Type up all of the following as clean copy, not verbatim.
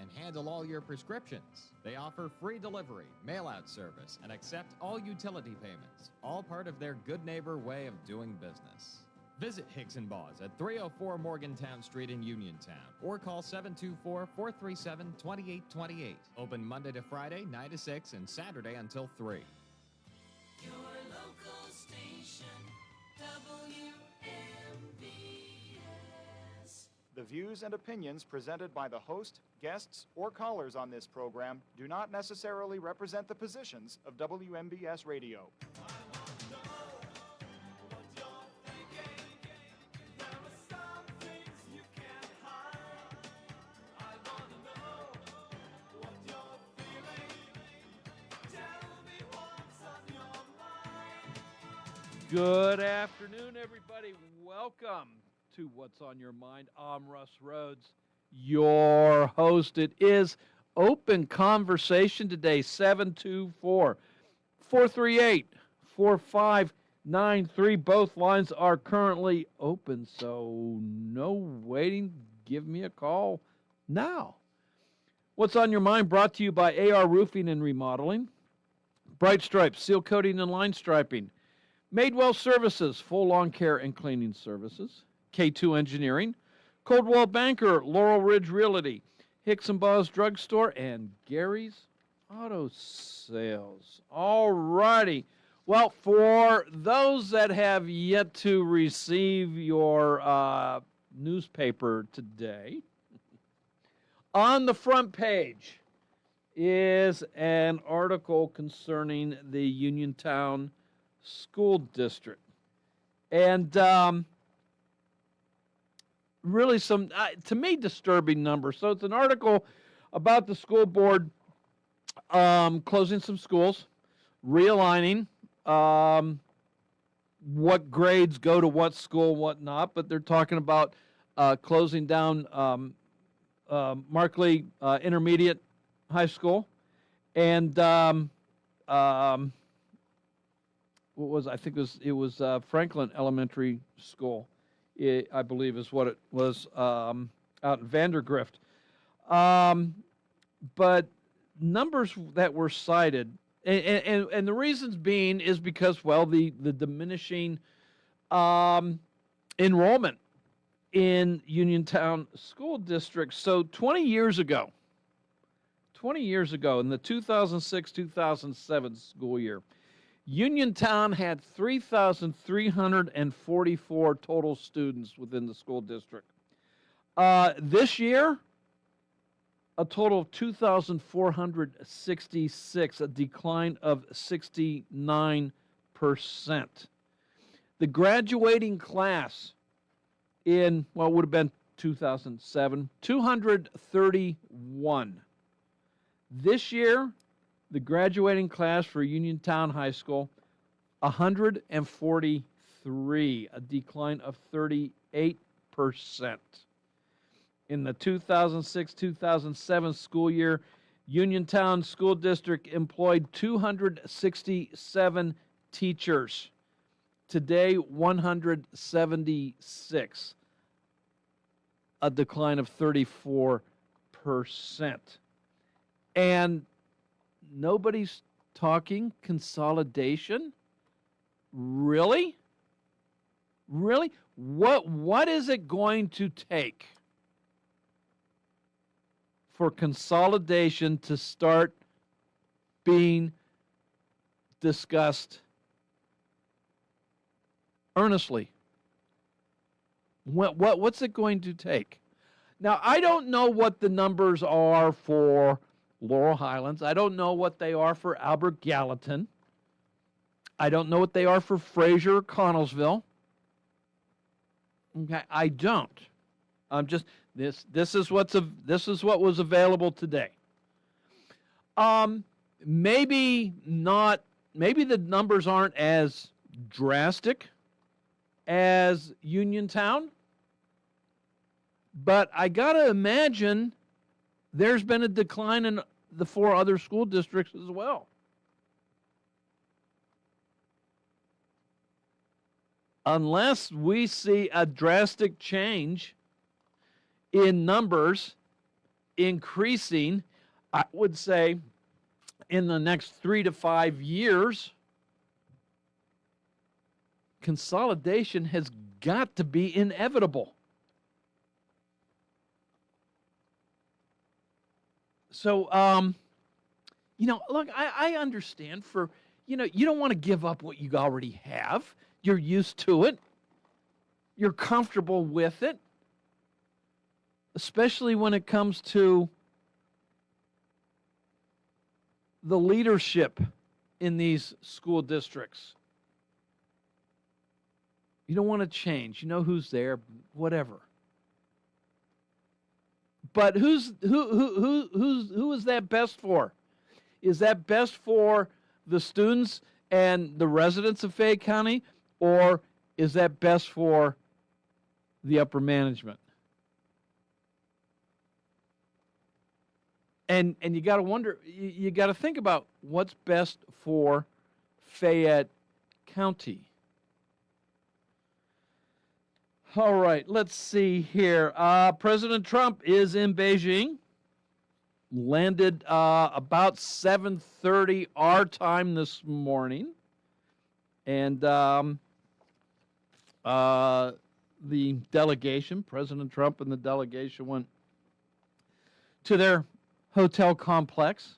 and handle all your prescriptions. They offer free delivery, mail-out service, and accept all utility payments, all part of their good neighbor way of doing business. Visit Hicks & Boss at 304 Morgantown Street in Uniontown or call 724-437-2828. Open Monday to Friday, 9 to 6, and Saturday until 3. Your local station, WMBS. The views and opinions presented by the host, guests, or callers on this program do not necessarily represent the positions of WMBS Radio. Good afternoon, everybody. Welcome to What's on Your Mind. I'm Russ Rhodes, your host. It is open conversation today, 724-438-4593. Both lines are currently open, so no waiting. Give me a call now. What's on Your Mind brought to you by AR Roofing and Remodeling, Bright Stripes, Seal Coating and Line Striping, Madewell Services, full lawn care and cleaning services, K2 Engineering, Coldwell Banker, Laurel Ridge Realty, Hicks & Boss Drugstore, and Gary's Auto Sales. All righty. Well, for those that have yet to receive your newspaper today, on the front page is an article concerning the Uniontown School District. And really some, to me, disturbing numbers. So it's an article about the school board closing some schools, realigning what grades go to what school, what not. But they're talking about closing down Markley Intermediate High School and what was I think it was Franklin Elementary School, I believe is what it was out in Vandergrift. But numbers that were cited, and the reasons being is because, well, the diminishing enrollment in Uniontown School District. So 20 years ago, in the 2006-2007 school year, Uniontown had 3,344 total students within the school district. This year, a total of 2,466, a decline of 69%. The graduating class in, well, it would have been 2007, 231. This year, the graduating class for Uniontown High School, 143, a decline of 38%. In the 2006-2007 school year, Uniontown School District employed 267 teachers. Today, 176, a decline of 34%. And nobody's talking consolidation? Really? Really? What is it going to take for consolidation to start being discussed earnestly? What's it going to take? Now, I don't know what the numbers are for Laurel Highlands. I don't know what they are for Albert Gallatin. I don't know what they are for Fraser or Connellsville. Okay, I don't. I'm just this is what was available today. Maybe not. Maybe the numbers aren't as drastic as Uniontown, but I gotta imagine there's been a decline in the 4 other school districts as well. Unless we see a drastic change in numbers increasing, I would say, in the next 3 to 5 years. Consolidation has got to be inevitable. So, look, I understand you don't want to give up what you already have. You're used to it. You're comfortable with it, especially when it comes to the leadership in these school districts. You don't want to change. You know who's there, whatever. But who is that best for? Is that best for the students and the residents of Fayette County, or is that best for the upper management? And you got to wonder, you got to think about what's best for Fayette County. All right, let's see here. President Trump is in Beijing. Landed about 7:30 our time this morning. And the delegation, President Trump and the delegation, went to their hotel complex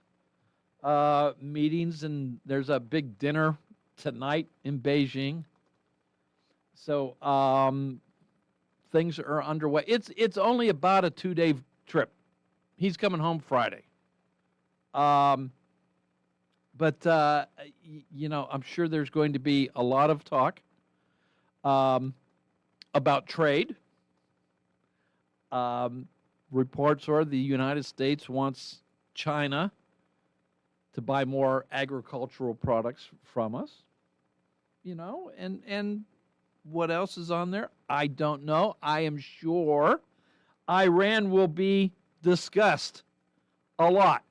meetings, and there's a big dinner tonight in Beijing. So things are underway. It's only about a 2-day trip. He's coming home Friday. But I'm sure there's going to be a lot of talk about trade. Reports are the United States wants China to buy more agricultural products from us. And what else is on there? I don't know. I am sure Iran will be discussed a lot.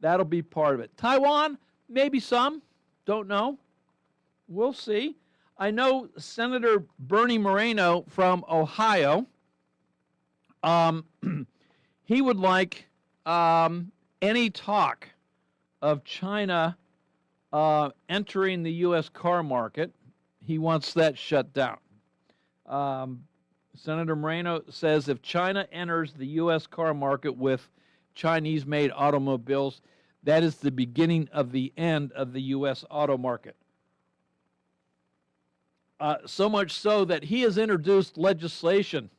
That'll be part of it. Taiwan, maybe some. Don't know. We'll see. I know Senator Bernie Moreno from Ohio, he would like any talk of China entering the U.S. car market. He wants that shut down. Senator Moreno says if China enters the U.S. car market with Chinese-made automobiles, that is the beginning of the end of the U.S. auto market. So much so that he has introduced legislation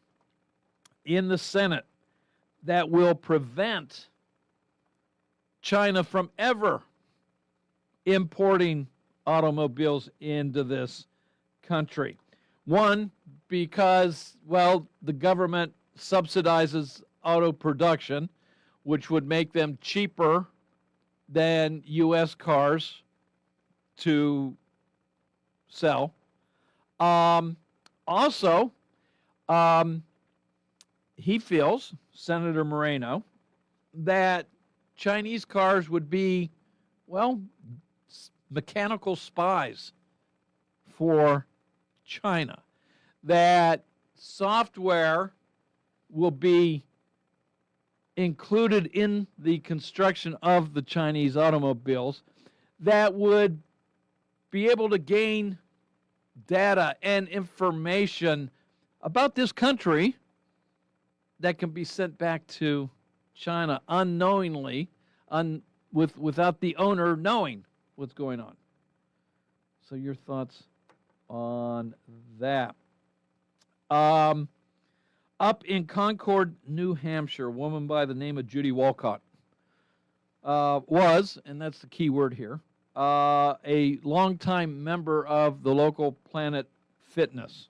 in the Senate that will prevent China from ever importing automobiles into this country. One, because, the government subsidizes auto production, which would make them cheaper than U.S. cars to sell. Also, he feels, Senator Moreno, that Chinese cars would be, mechanical spies for China. That software will be included in the construction of the Chinese automobiles that would be able to gain data and information about this country that can be sent back to China unknowingly, without the owner knowing what's going on. So your thoughts on that? Up in Concord, New Hampshire, a woman by the name of Judy Walcott was, and that's the key word here, a longtime member of the local Planet Fitness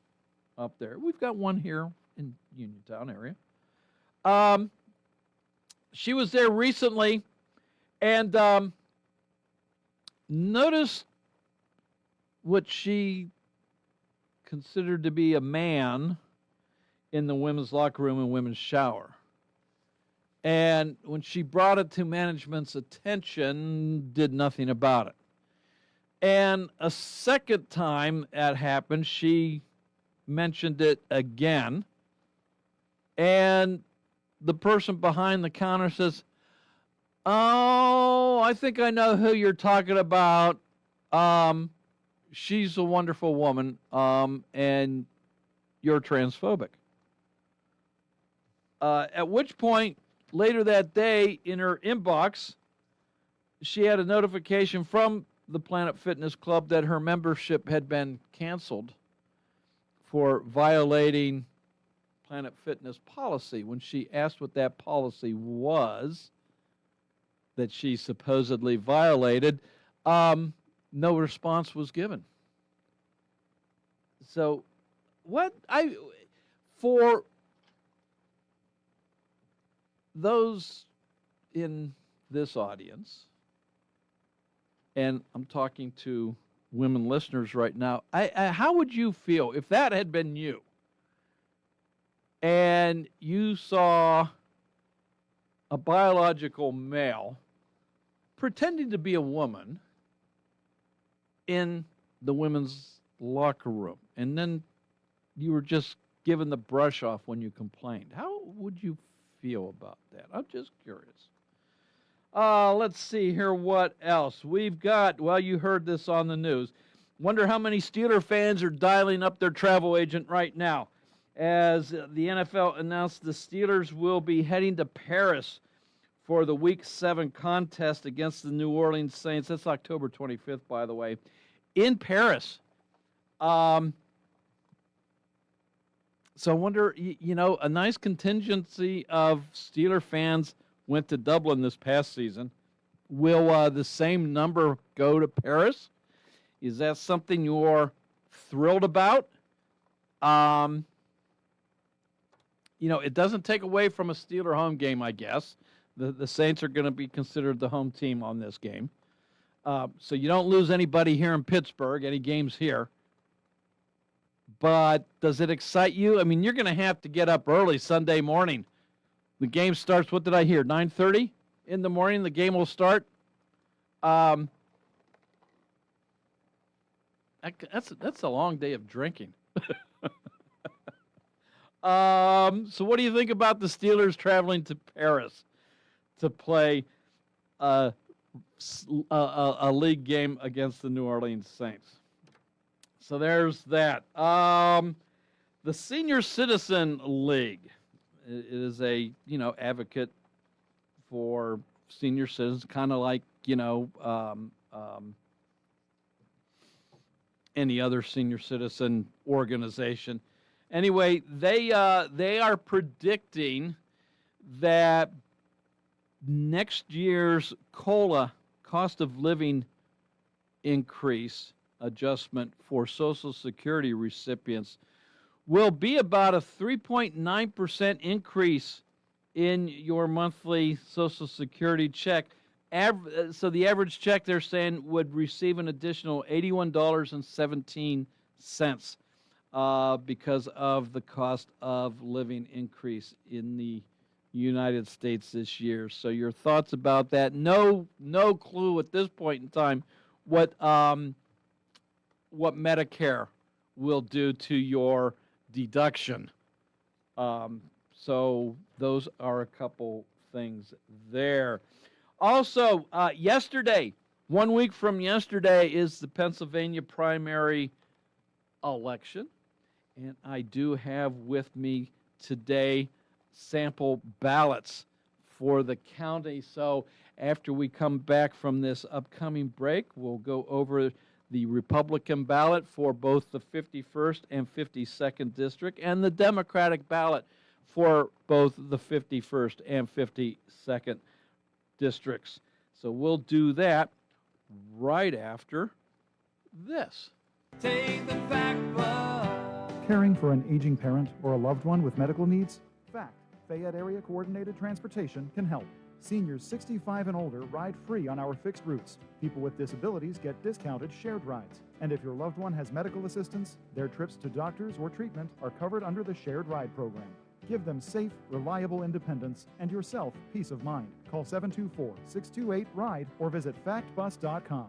up there. We've got one here in Uniontown area. She was there recently and noticed what she considered to be a man in the women's locker room and women's shower. And when she brought it to management's attention, did nothing about it. And a second time that happened, she mentioned it again. And the person behind the counter says, "Oh, I think I know who you're talking about. She's a wonderful woman, and you're transphobic." At which point, later that day, in her inbox, she had a notification from the Planet Fitness Club that her membership had been canceled for violating Planet Fitness policy. When she asked what that policy was that she supposedly violated, no response was given. So, for those in this audience, and I'm talking to women listeners right now, how would you feel if that had been you and you saw a biological male pretending to be a woman in the women's locker room, and then you were just given the brush off when you complained? How would you feel about that? I'm just curious. Let's see here what else. We've got, well, you heard this on the news. Wonder how many Steeler fans are dialing up their travel agent right now, as the NFL announced the Steelers will be heading to Paris for the Week 7 contest against the New Orleans Saints. That's October 25th, by the way, in Paris. So I wonder, a nice contingency of Steeler fans went to Dublin this past season. Will the same number go to Paris? Is that something you're thrilled about? It doesn't take away from a Steeler home game, I guess. The Saints are going to be considered the home team on this game. So you don't lose anybody here in Pittsburgh, any games here. But does it excite you? I mean, you're going to have to get up early Sunday morning. The game starts, what did I hear, 9:30 in the morning? The game will start. That's a long day of drinking. So what do you think about the Steelers traveling to Paris to play a league game against the New Orleans Saints? So there's that. The Senior Citizen League is a, advocate for senior citizens, kind of like, any other senior citizen organization. Anyway, they are predicting that next year's COLA, cost of living increase adjustment for Social Security recipients, will be about a 3.9% increase in your monthly Social Security check. So the average check, they're saying, would receive an additional $81.17 because of the cost of living increase in the United States this year. So your thoughts about that? No clue at this point in time what Medicare will do to your deduction. So those are a couple things there. Also, yesterday, 1 week from yesterday, is the Pennsylvania primary election. And I do have with me today sample ballots for the county. So after we come back from this upcoming break, we'll go over the Republican ballot for both the 51st and 52nd district and the Democratic ballot for both the 51st and 52nd districts. So we'll do that right after this. Take the fact book. Caring for an aging parent or a loved one with medical needs? FACT, Fayette Area Coordinated Transportation, can help. Seniors 65 and older ride free on our fixed routes. People with disabilities get discounted shared rides. And if your loved one has medical assistance, their trips to doctors or treatment are covered under the shared ride program. Give them safe, reliable independence and yourself peace of mind. Call 724-628-RIDE or visit factbus.com.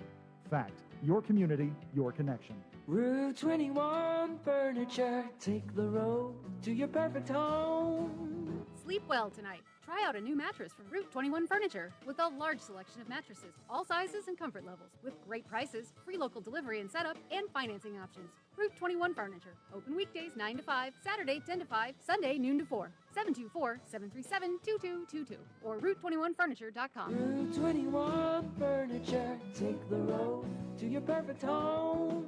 FACT, your community, your connection. Route 21 Furniture. Take the road to your perfect home. Sleep well tonight. Try out a new mattress from Route 21 Furniture with a large selection of mattresses, all sizes and comfort levels, with great prices, free local delivery and setup, and financing options. Route 21 Furniture. Open weekdays 9 to 5, Saturday 10 to 5, Sunday noon to 4. 724-737-2222 or Route21Furniture.com. Route 21 Furniture. Take the road to your perfect home.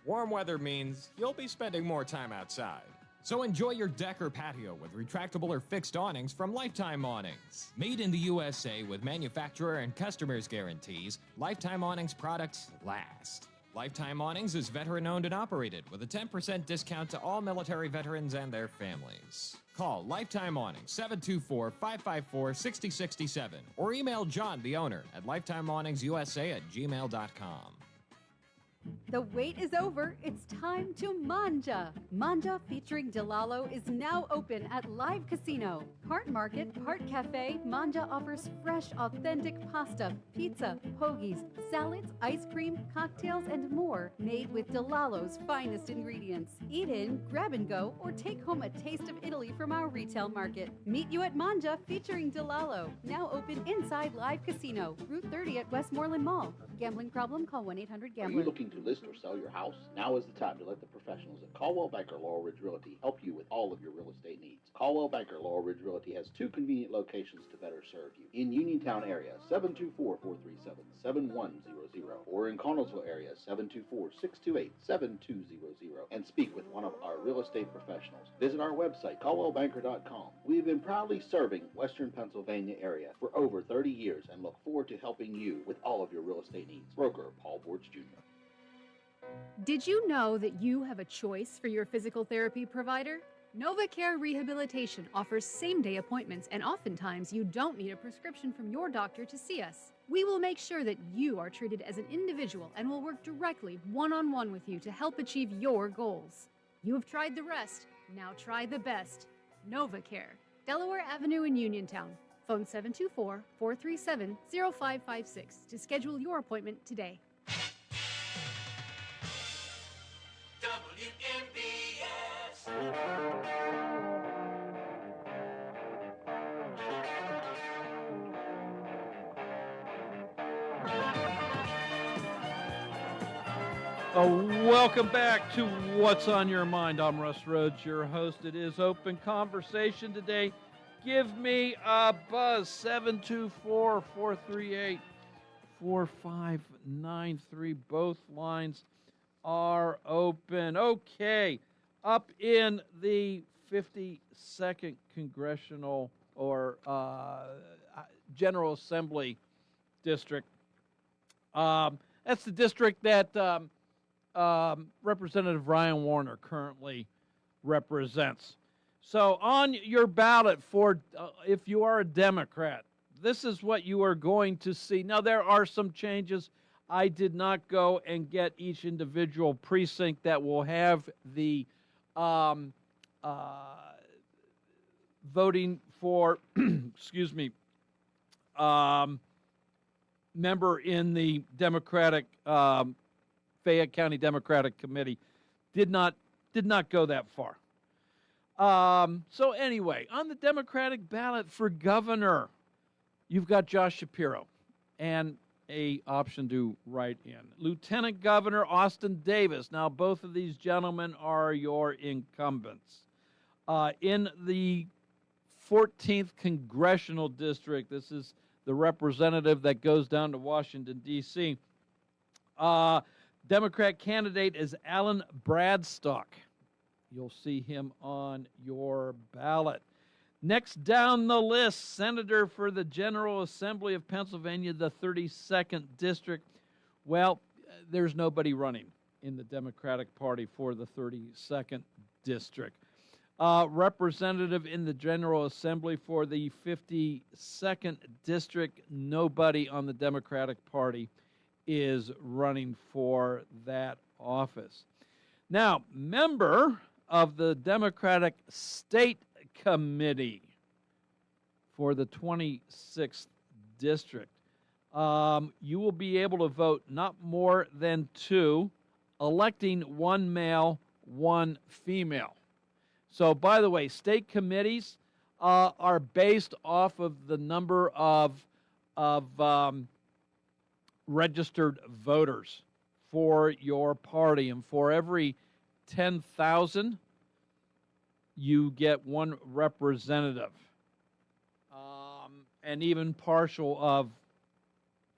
Warm weather means you'll be spending more time outside. So enjoy your deck or patio with retractable or fixed awnings from Lifetime Awnings. Made in the USA with manufacturer and customers' guarantees, Lifetime Awnings products last. Lifetime Awnings is veteran-owned and operated with a 10% discount to all military veterans and their families. Call Lifetime Awnings 724-554-6067 or email John, the owner, at lifetimeawningsusa@gmail.com. The wait is over. It's time to manja. Manja featuring Delalo is now open at Live Casino. Part market, part cafe, Manja offers fresh, authentic pasta, pizza, hoagies, salads, ice cream, cocktails, and more made with Delalo's finest ingredients. Eat in, grab and go, or take home a taste of Italy from our retail market. Meet you at Manja featuring Delalo. Now open inside Live Casino, Route 30 at Westmoreland Mall. Gambling problem? Call 1-800-GAMBLER. Are you looking to list or sell your house? Now is the time to let the professionals at Caldwell Banker Laurel Ridge Realty help you with all of your real estate needs. Caldwell Banker Laurel Ridge Realty has two convenient locations to better serve you. In Uniontown area, 724-437-7100, or in Connellsville area, 724-628-7200, and speak with one of our real estate professionals. Visit our website, caldwellbanker.com. We have been proudly serving Western Pennsylvania area for over 30 years and look forward to helping you with all of your real estate needs. Broker Paul Borge Jr. Did you know that you have a choice for your physical therapy provider? NovaCare Rehabilitation offers same-day appointments, and oftentimes you don't need a prescription from your doctor to see us. We will make sure that you are treated as an individual and will work directly one-on-one with you to help achieve your goals. You have tried the rest, now try the best. NovaCare, Delaware Avenue in Uniontown. Phone 724-437-0556 to schedule your appointment today. Welcome back to What's on Your Mind. I'm Russ Rhodes, your host. It is Open Conversation today. Give me a buzz, 724-438-4593. Both lines are open. Okay, up in the 52nd Congressional or General Assembly District. That's the district that Representative Ryan Warner currently represents. So on your ballot for, if you are a Democrat, this is what you are going to see. Now, there are some changes. I did not go and get each individual precinct that will have the voting for, excuse me, member in the Democratic Fayette County Democratic Committee. Did not go that far. So anyway, on the Democratic ballot for governor, you've got Josh Shapiro and a option to write in. Lieutenant Governor Austin Davis. Now, both of these gentlemen are your incumbents. In the 14th Congressional District, this is the representative that goes down to Washington, D.C., Democrat candidate is Alan Bradstock. You'll see him on your ballot. Next down the list, Senator for the General Assembly of Pennsylvania, the 32nd District. Well, there's nobody running in the Democratic Party for the 32nd District. Representative in the General Assembly for the 52nd District, nobody on the Democratic Party is running for that office. Now, member of the Democratic State Committee for the 26th District, you will be able to vote not more than 2, electing 1 male, 1 female. So, by the way, state committees are based off of the number of registered voters for your party, and for every 10,000, you get one representative, and even partial of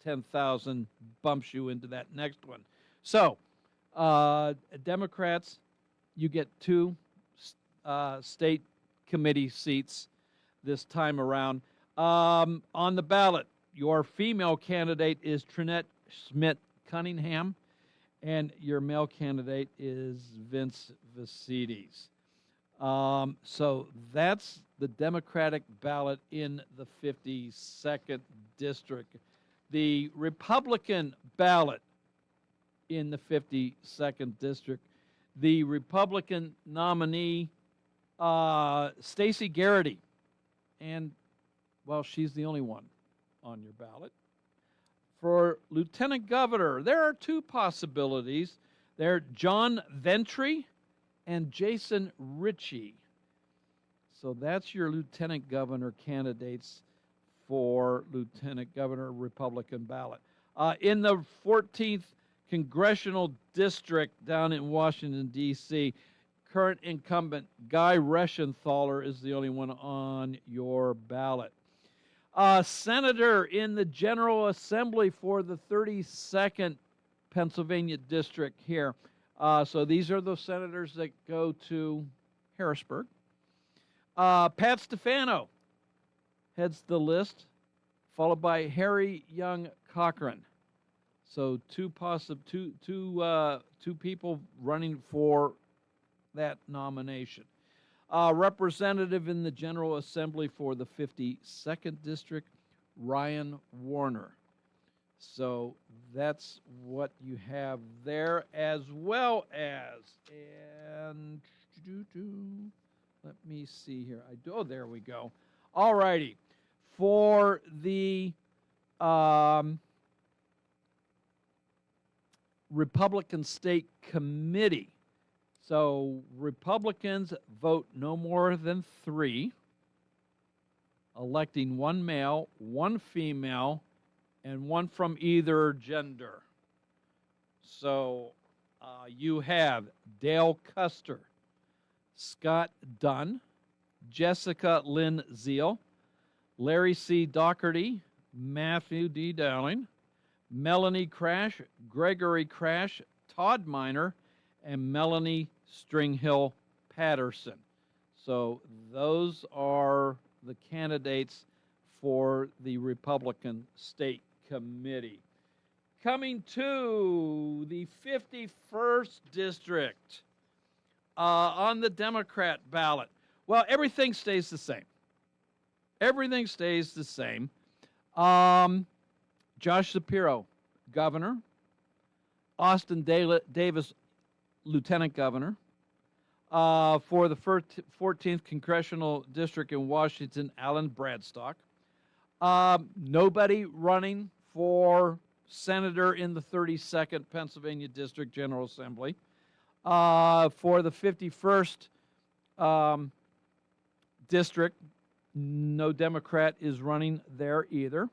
10,000 bumps you into that next one. So, Democrats, you get 2 state committee seats this time around. On the ballot, your female candidate is Trinette Schmidt Cunningham, and your male candidate is Vince Vicides. So that's the Democratic ballot in the 52nd district. The Republican ballot in the 52nd district, the Republican nominee, Stacey Garrity, and, well, she's the only one on your ballot. For lieutenant governor, there are 2 possibilities. They're John Ventry and Jason Ritchie. So that's your lieutenant governor candidates for lieutenant governor Republican ballot. In the 14th congressional district down in Washington, D.C., current incumbent Guy Reschenthaler is the only one on your ballot. Senator in the General Assembly for the 32nd Pennsylvania district here. So these are the senators that go to Harrisburg. Pat Stefano heads the list, followed by Harry Young Cochran. So two people running for that nomination. Representative in the General Assembly for the 52nd District, Ryan Warner. So that's what you have there, as well as, and let me see here. Oh, there we go. All righty. For the Republican State Committee, so Republicans vote no more than 3, electing 1 male, 1 female, and 1 from either gender. So you have Dale Custer, Scott Dunn, Jessica Lynn Zeal, Larry C. Doherty, Matthew D. Dowling, Melanie Crash, Gregory Crash, Todd Minor, and Melanie Stringhill Patterson. So those are the candidates for the Republican State Committee. Coming to the 51st District on the Democrat ballot. Well, everything stays the same. Everything stays the same. Josh Shapiro, governor. Austin Davis, lieutenant governor. For the 14th Congressional District in Washington, Alan Bradstock. Nobody running for senator in the 32nd Pennsylvania District General Assembly. For the 51st District, no Democrat is running there either.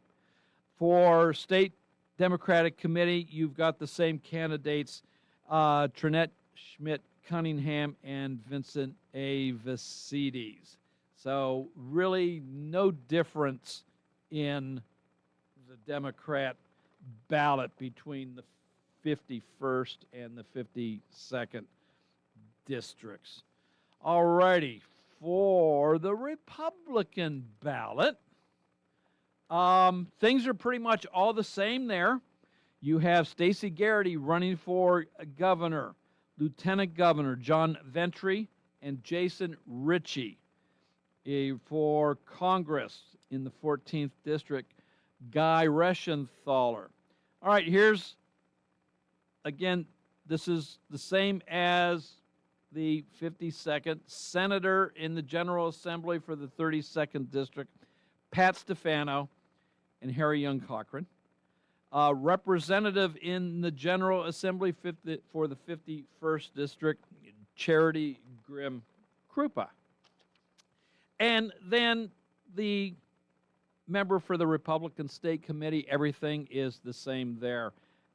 For State Democratic Committee, you've got the same candidates, Trinette Schmidt Cunningham and Vincent A. Vicides. So really no difference in the Democrat ballot between the 51st and the 52nd districts. All righty, for the Republican ballot, things are pretty much all the same there. You have Stacey Garrity running for governor, lieutenant governor John Ventry and Jason Ritchie. For Congress in the 14th District, Guy Reschenthaler. All right, here's, again, this is the same as the 52nd. Senator in the General Assembly for the 32nd District, Pat Stefano and Harry Young Cochran. Representative in the General Assembly for the 51st District, Charity Grimm Krupa. And then the member for the Republican State Committee, everything is the same there,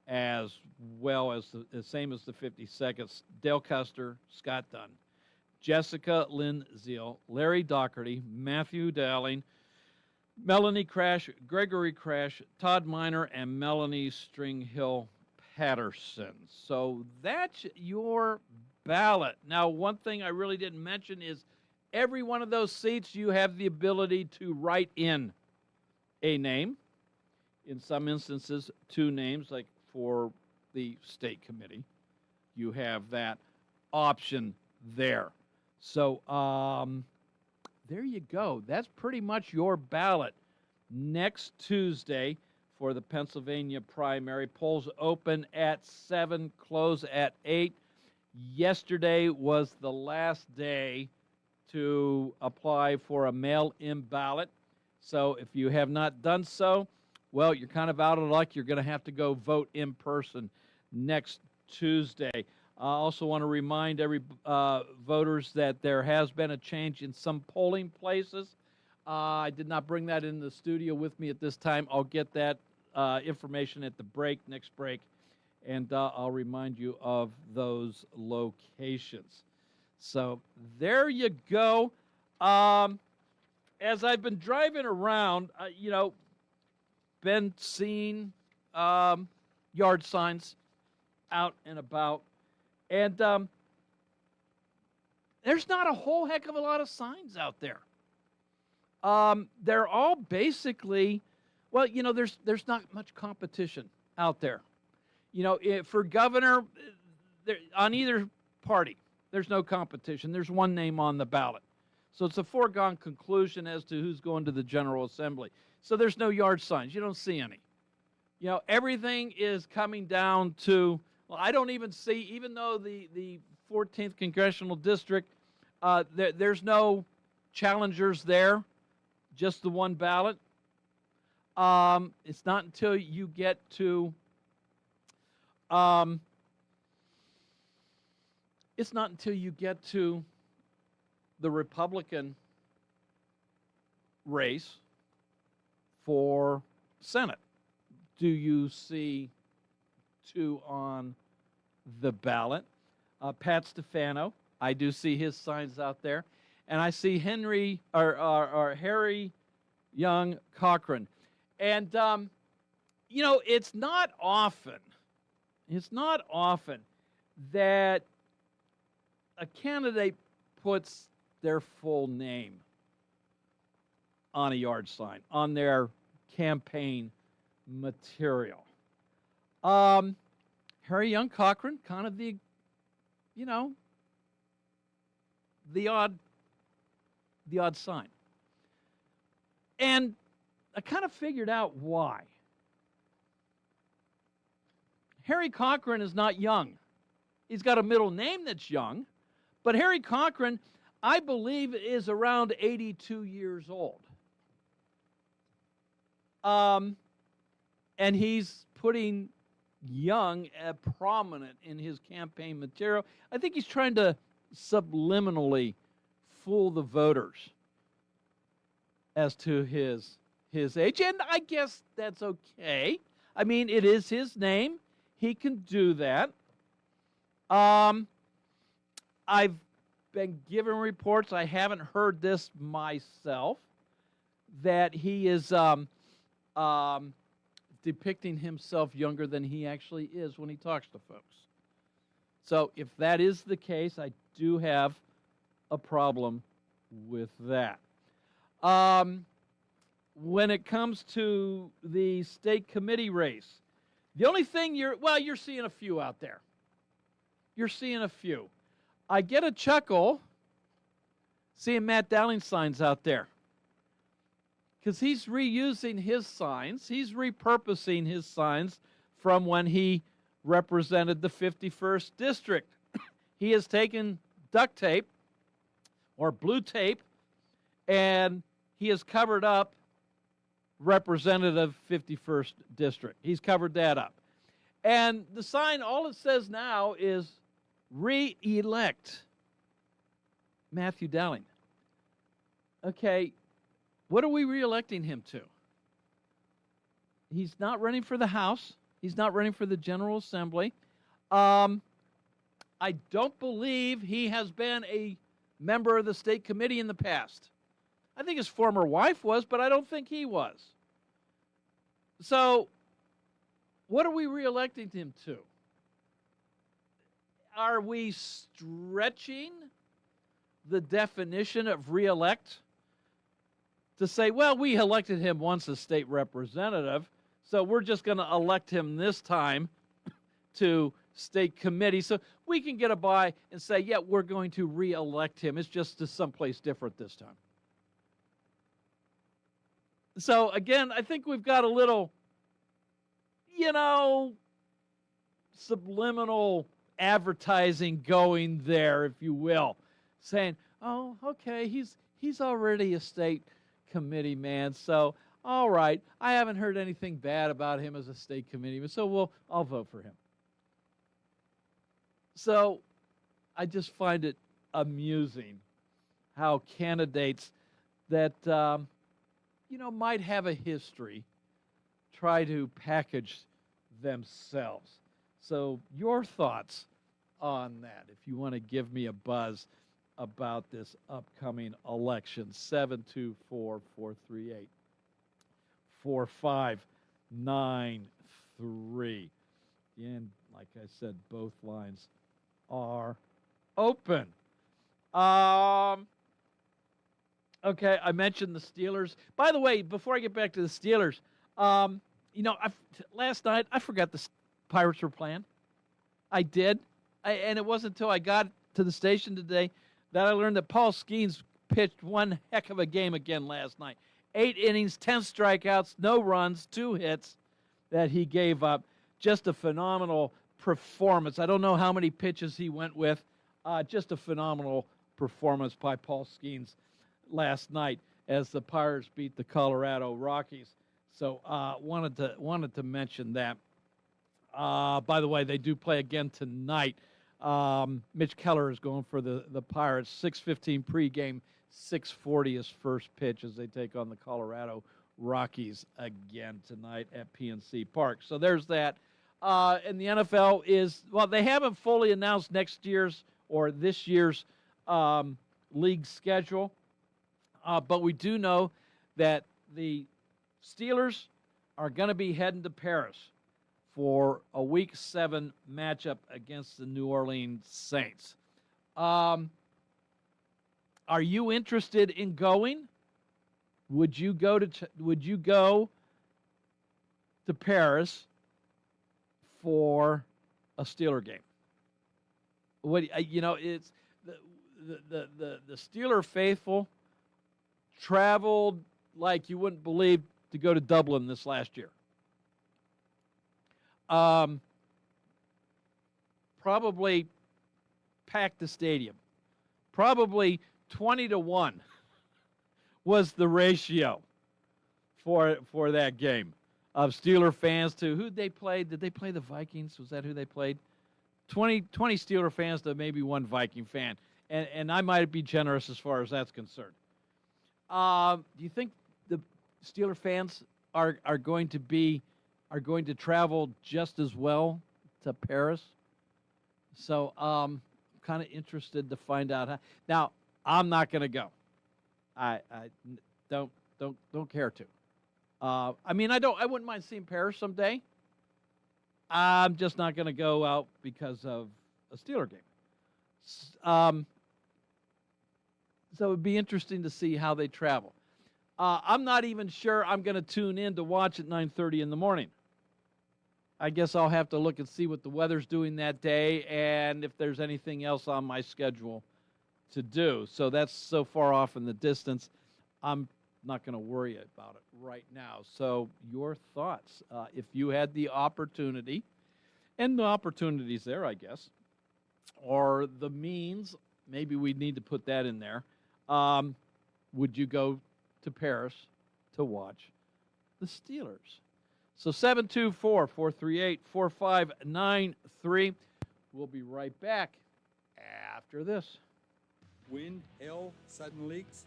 as well as the same as the 52nd. Dale Custer, Scott Dunn, Jessica Lynn Zeal, Larry Doherty, Matthew Dowling, Melanie Crash, Gregory Crash, Todd Miner, and Melanie Stringhill Patterson. So that's your ballot. Now, one thing I really didn't mention is every one of those seats you have the ability to write in a name. In some instances, two names, like for the state committee. You have that option there. So there you go. That's pretty much your ballot. Next Tuesday for the Pennsylvania primary. Polls open at 7, close at 8. Yesterday was the last day to apply for a mail-in ballot. So if you have not done so, well, you're kind of out of luck. You're going to have to go vote in person next Tuesday. I also want to remind every voters that there has been a change in some polling places. I did not bring that in the studio with me at this time. I'll get that information at the next break, and I'll remind you of those locations. So there you go. As I've been driving around, been seeing yard signs out and about, and there's not a whole heck of a lot of signs out there. They're all basically, well, there's not much competition out there. For governor, on either party, there's no competition. There's one name on the ballot. So it's a foregone conclusion as to who's going to the General Assembly. So there's no yard signs. You don't see any. Everything is coming down to, well, I don't even see, even though the 14th Congressional District, there's no challengers there, just the one ballot. It's not until you get to, the Republican race for Senate do you see two on the ballot. Pat Stefano, I do see his signs out there, and I see Harry Young Cochran, and it's not often that a candidate puts their full name on a yard sign, on their campaign material. Harry Young Cochran, kind of the odd sign. And I kind of figured out why. Harry Cochran is not young. He's got a middle name that's young, but Harry Cochran, I believe, is around 82 years old. And he's putting young prominent in his campaign material. I think he's trying to subliminally fool the voters as to his age, and I guess that's okay. I mean, it is his name. He can do that. I've been given reports, I haven't heard this myself, that he is depicting himself younger than he actually is when he talks to folks. So if that is the case, I do have a problem with that. When it comes to the state committee race, the only thing you're seeing a few out there. You're seeing a few. I get a chuckle seeing Matt Dowling signs out there, because he's reusing his signs. He's repurposing his signs from when he represented the 51st District. He has taken duct tape or blue tape, and he has covered up Representative 51st District. He's covered that up. And the sign, all it says now is re-elect Matthew Dowling. Okay, what are we reelecting him to? He's not running for the House. He's not running for the General Assembly. I don't believe he has been a member of the state committee in the past. I think his former wife was, but I don't think he was. So, what are we reelecting him to? Are we stretching the definition of reelect to say, well, we elected him once as state representative, so we're just going to elect him this time to state committee so we can get a by and say, yeah, we're going to reelect him. It's just to someplace different this time. So, again, I think we've got a little, subliminal advertising going there, if you will, saying, oh, okay, he's already a state committee man, so all right, I haven't heard anything bad about him as a state committeeman, so I'll vote for him. So I just find it amusing how candidates that might have a history try to package themselves. So your thoughts on that, if you want to give me a buzz about this upcoming election, 724-438-4593. And like I said, both lines are open. Okay, I mentioned the Steelers. By the way, before I get back to the Steelers, last night I forgot the Pirates were playing. I did. And it wasn't until I got to the station today that I learned that Paul Skeens pitched one heck of a game again last night. 8 innings, 10 strikeouts, no runs, 2 hits that he gave up. Just a phenomenal performance. I don't know how many pitches he went with. Just a phenomenal performance by Paul Skeens last night as the Pirates beat the Colorado Rockies. So wanted to mention that. By the way, they do play again tonight. Mitch Keller is going for the Pirates. 6:15 pregame, 6:40 is first pitch as they take on the Colorado Rockies again tonight at PNC Park. So there's that. And the NFL they haven't fully announced next year's or this year's league schedule, but we do know that the Steelers are going to be heading to Paris for a Week 7 matchup against the New Orleans Saints. Are you interested in going? Would you go to Paris for a Steeler game? It's the Steeler faithful traveled like you wouldn't believe to go to Dublin this last year. Probably packed the stadium. Probably 20-1 was the ratio for that game of Steeler fans to who they played. Did they play the Vikings? Was that who they played? 20 Steeler fans to maybe one Viking fan. And I might be generous as far as that's concerned. Do you think the Steeler fans are going to travel just as well to Paris? So kind of interested to find out how. Now, I'm not going to go. I don't care to. I wouldn't mind seeing Paris someday. I'm just not going to go out because of a Steeler game. So it would be interesting to see how they travel. I'm not even sure I'm going to tune in to watch at 9:30 in the morning. I guess I'll have to look and see what the weather's doing that day and if there's anything else on my schedule to do. So that's so far off in the distance, I'm not going to worry about it right now. So your thoughts, if you had the opportunity, and the opportunity's there, I guess, or the means, maybe we need to put that in there, would you go to Paris to watch the Steelers? So 724-438-4593. We'll be right back after this. Wind, hail, sudden leaks.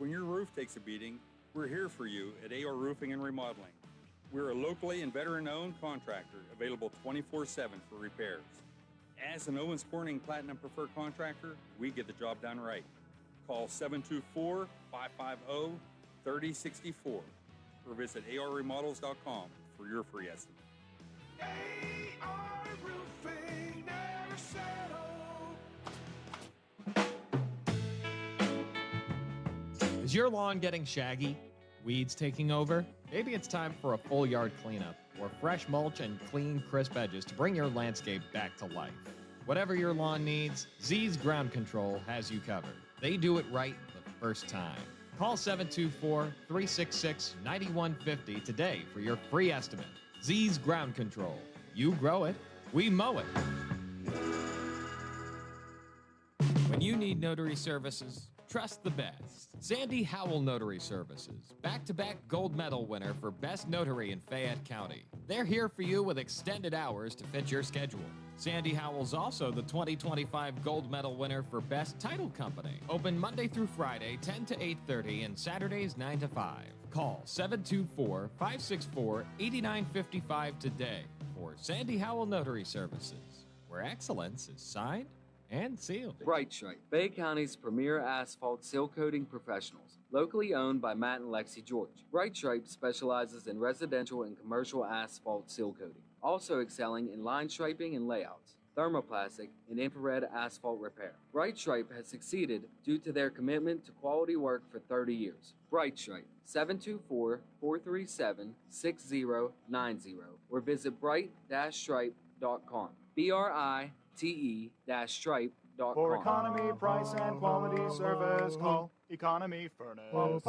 When your roof takes a beating, we're here for you at AR Roofing and Remodeling. We're a locally and veteran-owned contractor available 24/7 for repairs. As an Owens Corning Platinum Preferred Contractor, we get the job done right. Call 724-550-3064 or visit arremodels.com for your free estimate. AR Roofing, never settle. Is your lawn getting shaggy? Weeds taking over? Maybe it's time for a full yard cleanup or fresh mulch and clean, crisp edges to bring your landscape back to life. Whatever your lawn needs, Z's Ground Control has you covered. They do it right the first time. Call 724-366-9150 today for your free estimate. Z's Ground Control. You grow it, we mow it. When you need notary services, trust the best. Sandy Howell Notary Services, back-to-back gold medal winner for Best Notary in Fayette County. They're here for you with extended hours to fit your schedule. Sandy Howell's also the 2025 gold medal winner for Best Title Company. Open Monday through Friday, 10 to 8:30, and Saturdays, 9 to 5. Call 724-564-8955 today for Sandy Howell Notary Services, where excellence is signed and sealed. Bright Stripe, Bay County's premier asphalt seal coating professionals, locally owned by Matt and Lexi George. Bright Stripe specializes in residential and commercial asphalt seal coating, also excelling in line striping and layouts, thermoplastic, and infrared asphalt repair. Bright Stripe has succeeded due to their commitment to quality work for 30 years. Bright Stripe, 724-437-6090, or visit bright-stripe.com. BRITE-stripe.com. For economy, price, and quality service, call Economy Furnace.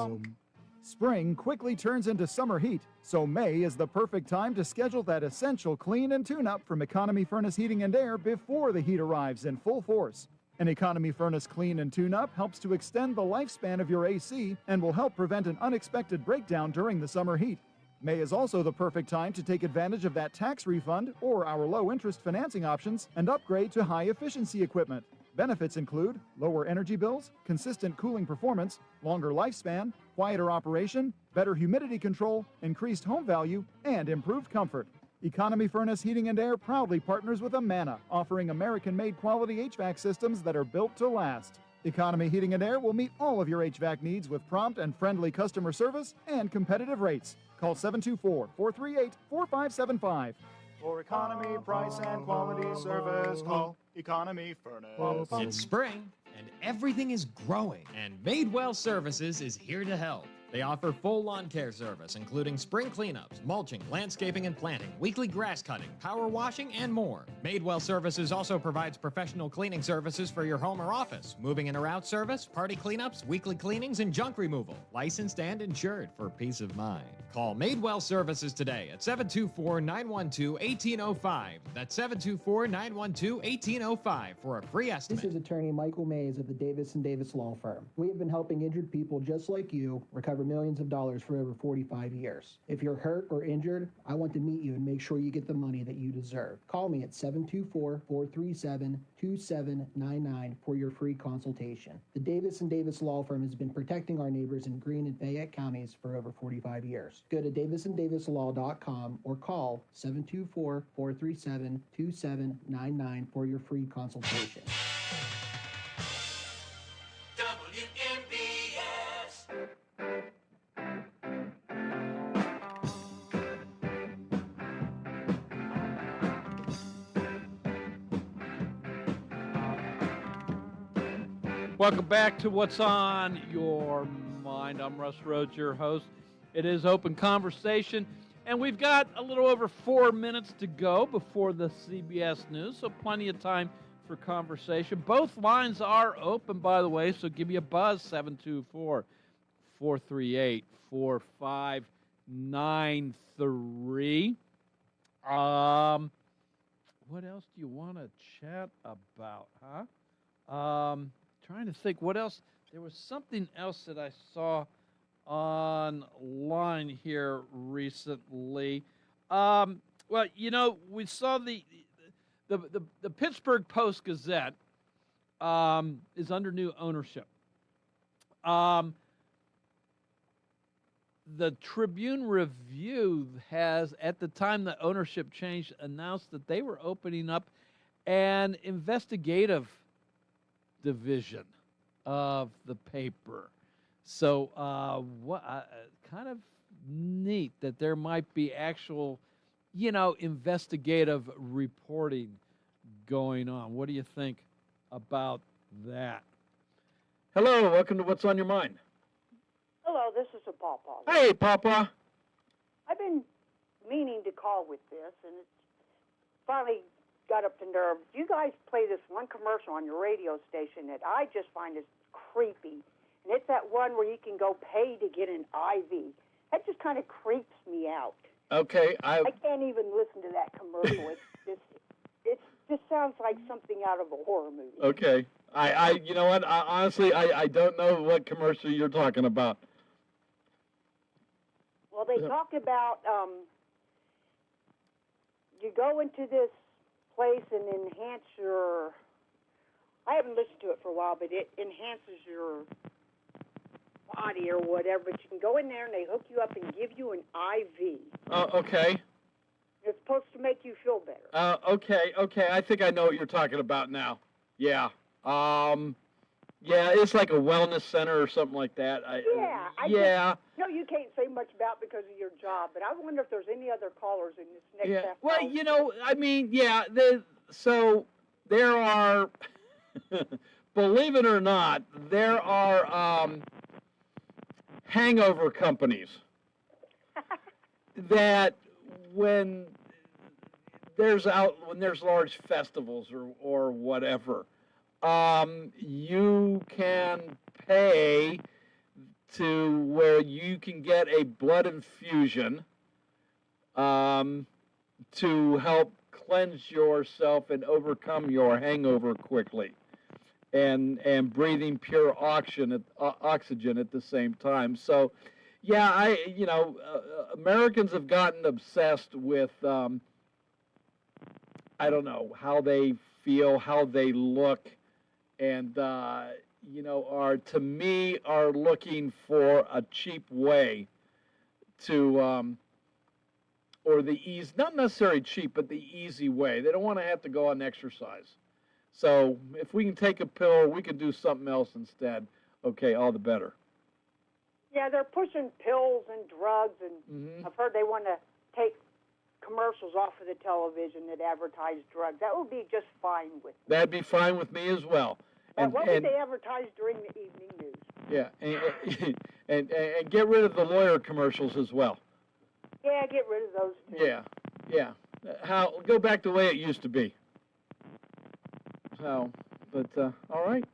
Spring quickly turns into summer heat, so May is the perfect time to schedule that essential clean and tune-up from Economy Furnace Heating and Air before the heat arrives in full force. An Economy Furnace clean and tune-up helps to extend the lifespan of your AC and will help prevent an unexpected breakdown during the summer heat. May is also the perfect time to take advantage of that tax refund or our low-interest financing options and upgrade to high-efficiency equipment. Benefits include lower energy bills, consistent cooling performance, longer lifespan, quieter operation, better humidity control, increased home value, and improved comfort. Economy Furnace Heating and Air proudly partners with Amana, offering American-made quality HVAC systems that are built to last. Economy Heating and Air will meet all of your HVAC needs with prompt and friendly customer service and competitive rates. Call 724-438-4575. For economy, price, and quality service, call Economy Furnace. It's spring, and everything is growing, and Madewell Services is here to help. They offer full lawn care service, including spring cleanups, mulching, landscaping and planting, weekly grass cutting, power washing, and more. Madewell Services also provides professional cleaning services for your home or office, moving in or out service, party cleanups, weekly cleanings, and junk removal. Licensed and insured for peace of mind. Call Madewell Services today at 724-912-1805. That's 724-912-1805 for a free estimate. This is attorney Michael Mays of the Davis & Davis Law Firm. We have been helping injured people just like you recover millions of dollars for over 45 years. If you're hurt or injured, I want to meet you and make sure you get the money that you deserve. Call me at 724-437-2799 for your free consultation. The Davis & Davis Law Firm has been protecting our neighbors in Greene and Fayette counties for over 45 years. Go to davisanddavislaw.com or call 724-437-2799 for your free consultation. Welcome back to What's on Your Mind. I'm Russ Rhodes, your host. It is Open Conversation, and we've got a little over 4 minutes to go before the CBS News, so plenty of time for conversation. Both lines are open, by the way, so give me a buzz, 724-438-4593. What else do you want to chat about, huh? Trying to think what else. There was something else that I saw online here recently. Well, you know, we saw the Pittsburgh Post-Gazette is under new ownership. the Tribune Review has, at the time the ownership changed, announced that they were opening up an investigative division of the paper. So, kind of neat that there might be actual, investigative reporting going on. What do you think about that? Hello, welcome to What's on Your Mind. Hello, this is a Pawpaw. Hey, Papa. I've been meaning to call with this, and it's finally got up the nerve. You guys play this one commercial on your radio station that I just find is creepy, and it's that one where you can go pay to get an IV. That just kind of creeps me out. Okay, I can't even listen to that commercial. It just sounds like something out of a horror movie. Okay. You know what? Honestly, I don't know what commercial you're talking about. Well, they talk about you go into this place and enhance your. I haven't listened to it for a while, but it enhances your body or whatever. But you can go in there and they hook you up and give you an IV. Okay. It's supposed to make you feel better. Okay. I think I know what you're talking about now. Yeah. Yeah, it's like a wellness center or something like that. Yeah. No, you can't say much about because of your job, but I wonder if there's any other callers in this next half Well, hour. So there are, believe it or not, there are hangover companies that when there's large festivals or whatever, you can pay to where you can get a blood infusion to help cleanse yourself and overcome your hangover quickly, and breathing pure oxygen at the same time. So, yeah, Americans have gotten obsessed with I don't know how they feel, how they look, and are looking for a cheap way to or the ease, not necessarily cheap, but the easy way. They don't want to have to go on exercise. So if we can take a pill or we could do something else instead, okay, all the better. Yeah, they're pushing pills and drugs, and I've heard they want to take commercials off of the television that advertise drugs. That would be just fine with me. That'd be fine with me as well. And what would they advertise during the evening news? Yeah, and get rid of the lawyer commercials as well. Yeah, get rid of those too. Yeah. Go back to the way it used to be. So, but all right.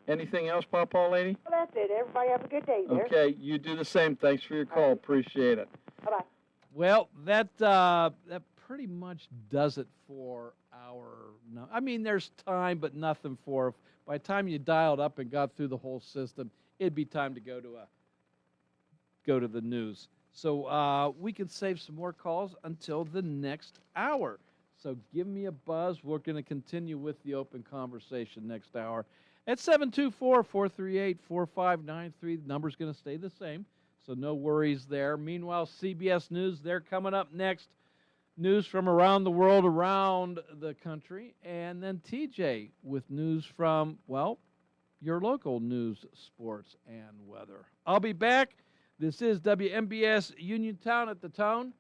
Anything else, Pawpaw Lady? Well, that's it. Everybody have a good day there. Okay, you do the same. Thanks for your call. Appreciate it. Bye-bye. Well, that pretty much does it for our. No, I mean, there's time, but nothing for. By the time you dialed up and got through the whole system, it'd be time to go to the news. So we can save some more calls until the next hour. So give me a buzz. We're going to continue with the open conversation next hour at 724-438-4593. The number's going to stay the same, so no worries there. Meanwhile, CBS News, they're coming up next. News from around the world, around the country. And then TJ with news from, well, your local news, sports, and weather. I'll be back. This is WMBS Uniontown at the Tone,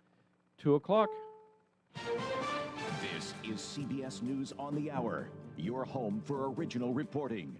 2 o'clock. This is CBS News on the Hour, your home for original reporting.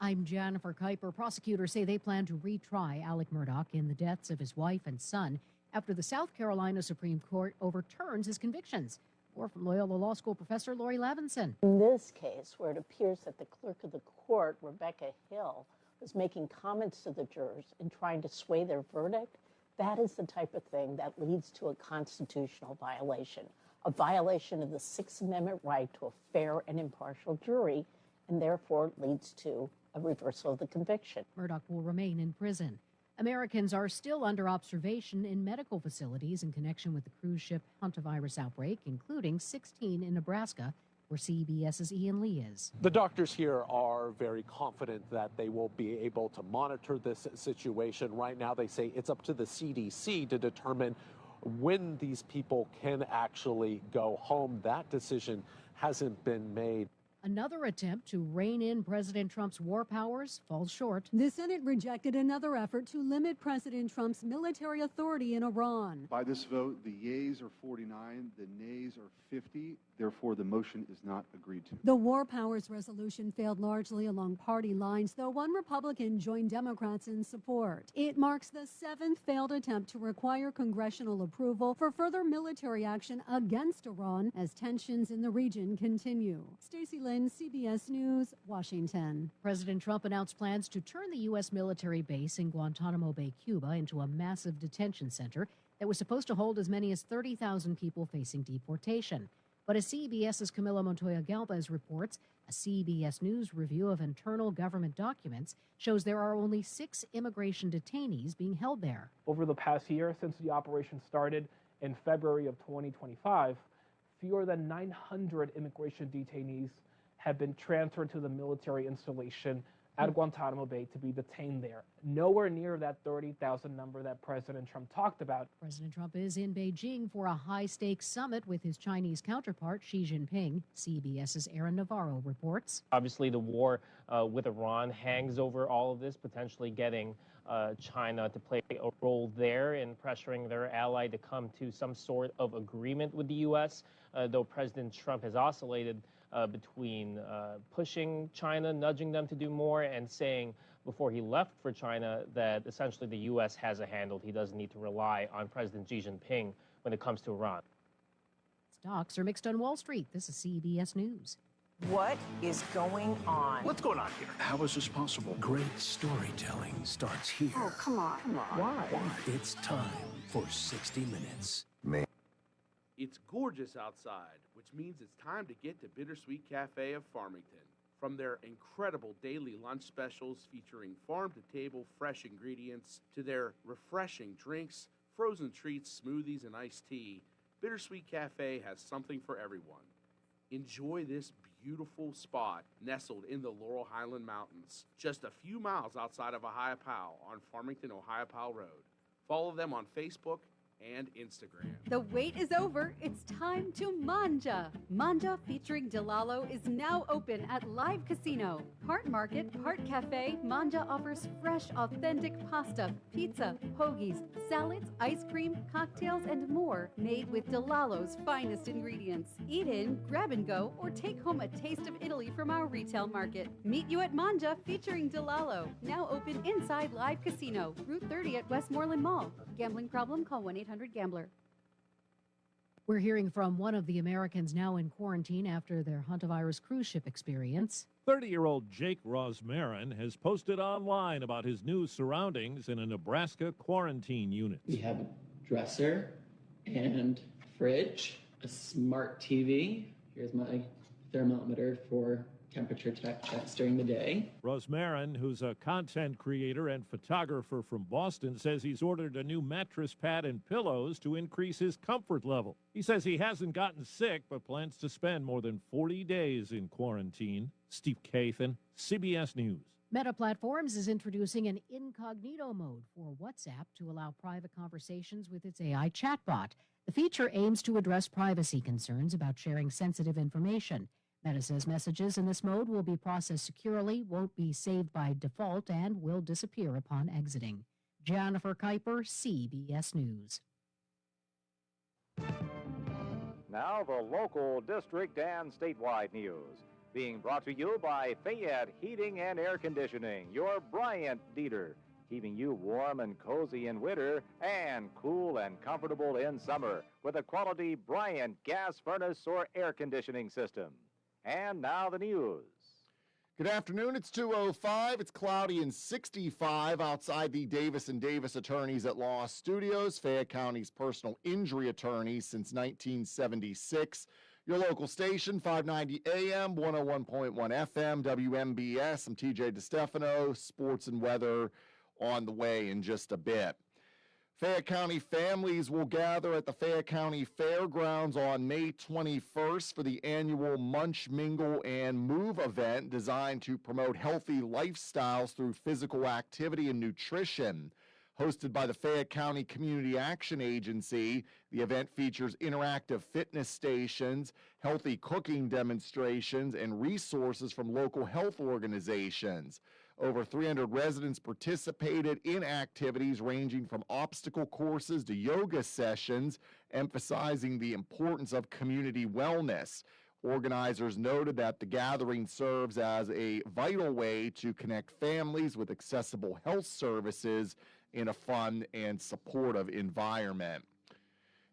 I'm Jennifer Kuiper. Prosecutors say they plan to retry Alec Murdaugh in the deaths of his wife and son after the South Carolina Supreme Court overturns his convictions. More from Loyola Law School professor Lori Levinson. In this case, where it appears that the clerk of the court, Rebecca Hill, was making comments to the jurors and trying to sway their verdict, that is the type of thing that leads to a constitutional violation, a violation of the Sixth Amendment right to a fair and impartial jury, and therefore leads to a reversal of the conviction. Murdaugh will remain in prison. Americans are still under observation in medical facilities in connection with the cruise ship hantavirus outbreak, including 16 in Nebraska, where CBS's Ian Lee is. The doctors here are very confident that they will be able to monitor this situation. Right now, they say it's up to the CDC to determine when these people can actually go home. That decision hasn't been made. Another attempt to rein in President Trump's war powers falls short. The Senate rejected another effort to limit President Trump's military authority in Iran. By this vote, the yeas are 49, the nays are 50. Therefore, the motion is not agreed to. The war powers resolution failed largely along party lines, though one Republican joined Democrats in support. It marks the seventh failed attempt to require congressional approval for further military action against Iran as tensions in the region continue. Stacey Lynn, CBS News, Washington. President Trump announced plans to turn the U.S. military base in Guantanamo Bay, Cuba, into a massive detention center that was supposed to hold as many as 30,000 people facing deportation. But as CBS's Camila Montoya Galvez reports, a CBS News review of internal government documents shows there are only 6 immigration detainees being held there. Over the past year, since the operation started in February of 2025, fewer than 900 immigration detainees have been transferred to the military installation at Guantanamo Bay to be detained there. Nowhere near that 30,000 number that President Trump talked about. President Trump is in Beijing for a high-stakes summit with his Chinese counterpart, Xi Jinping. CBS's Aaron Navarro reports. Obviously, the war with Iran hangs over all of this, potentially getting China to play a role there in pressuring their ally to come to some sort of agreement with the U.S., though President Trump has oscillated between pushing China, nudging them to do more, and saying before he left for China that essentially the U.S. has it handled. He doesn't need to rely on President Xi Jinping when it comes to Iran. Stocks are mixed on Wall Street. This is CBS News. What is going on? What's going on here? How is this possible? Great storytelling starts here. Oh, come on. Why? It's time for 60 Minutes. Man. It's gorgeous outside, which means it's time to get to Bittersweet Cafe of Farmington. From their incredible daily lunch specials featuring farm-to-table fresh ingredients to their refreshing drinks, frozen treats, smoothies, and iced tea, Bittersweet Cafe has something for everyone. Enjoy this beautiful spot nestled in the Laurel Highland Mountains, just a few miles outside of Ohiopyle on Farmington, Ohiopyle Road. Follow them on Facebook and Instagram. The wait is over. It's time to manja. Manja featuring Delalo is now open at Live Casino. Part market, part cafe, Manja offers fresh, authentic pasta, pizza, hoagies, salads, ice cream, cocktails, and more made with Delalo's finest ingredients. Eat in, grab and go, or take home a taste of Italy from our retail market. Meet you at Manja featuring Delalo. Now open inside Live Casino, Route 30 at Westmoreland Mall. Gambling problem? Call 1-800-GAMBLER. We're hearing from one of the Americans now in quarantine after their hantavirus cruise ship experience. 30-year-old Jake Rosmarin has posted online about his new surroundings in a Nebraska quarantine unit. We have a dresser and fridge, a smart TV. Here's my thermometer for temperature checks during the day. Rosmarin, who's a content creator and photographer from Boston, says he's ordered a new mattress pad and pillows to increase his comfort level. He says he hasn't gotten sick, but plans to spend more than 40 days in quarantine. Steve Kathan, CBS News. Meta Platforms is introducing an incognito mode for WhatsApp to allow private conversations with its AI chatbot. The feature aims to address privacy concerns about sharing sensitive information. Meta says messages in this mode will be processed securely, won't be saved by default, and will disappear upon exiting. Jennifer Kuiper, CBS News. Now the local, district, and statewide news. Being brought to you by Fayette Heating and Air Conditioning, your Bryant dealer. Keeping you warm and cozy in winter and cool and comfortable in summer with a quality Bryant gas furnace or air conditioning system. And now the news. Good afternoon. It's 2:05. It's cloudy and 65 outside the Davis & Davis Attorneys at Law Studios, Fayette County's personal injury attorneys since 1976. Your local station, 590 AM, 101.1 FM, WMBS. I'm TJ DeStefano. Sports and weather on the way in just a bit. Fayette County families will gather at the Fayette County Fairgrounds on May 21st for the annual Munch, Mingle, and Move event designed to promote healthy lifestyles through physical activity and nutrition. Hosted by the Fayette County Community Action Agency, the event features interactive fitness stations, healthy cooking demonstrations, and resources from local health organizations. Over 300 residents participated in activities ranging from obstacle courses to yoga sessions, emphasizing the importance of community wellness. Organizers noted that the gathering serves as a vital way to connect families with accessible health services in a fun and supportive environment.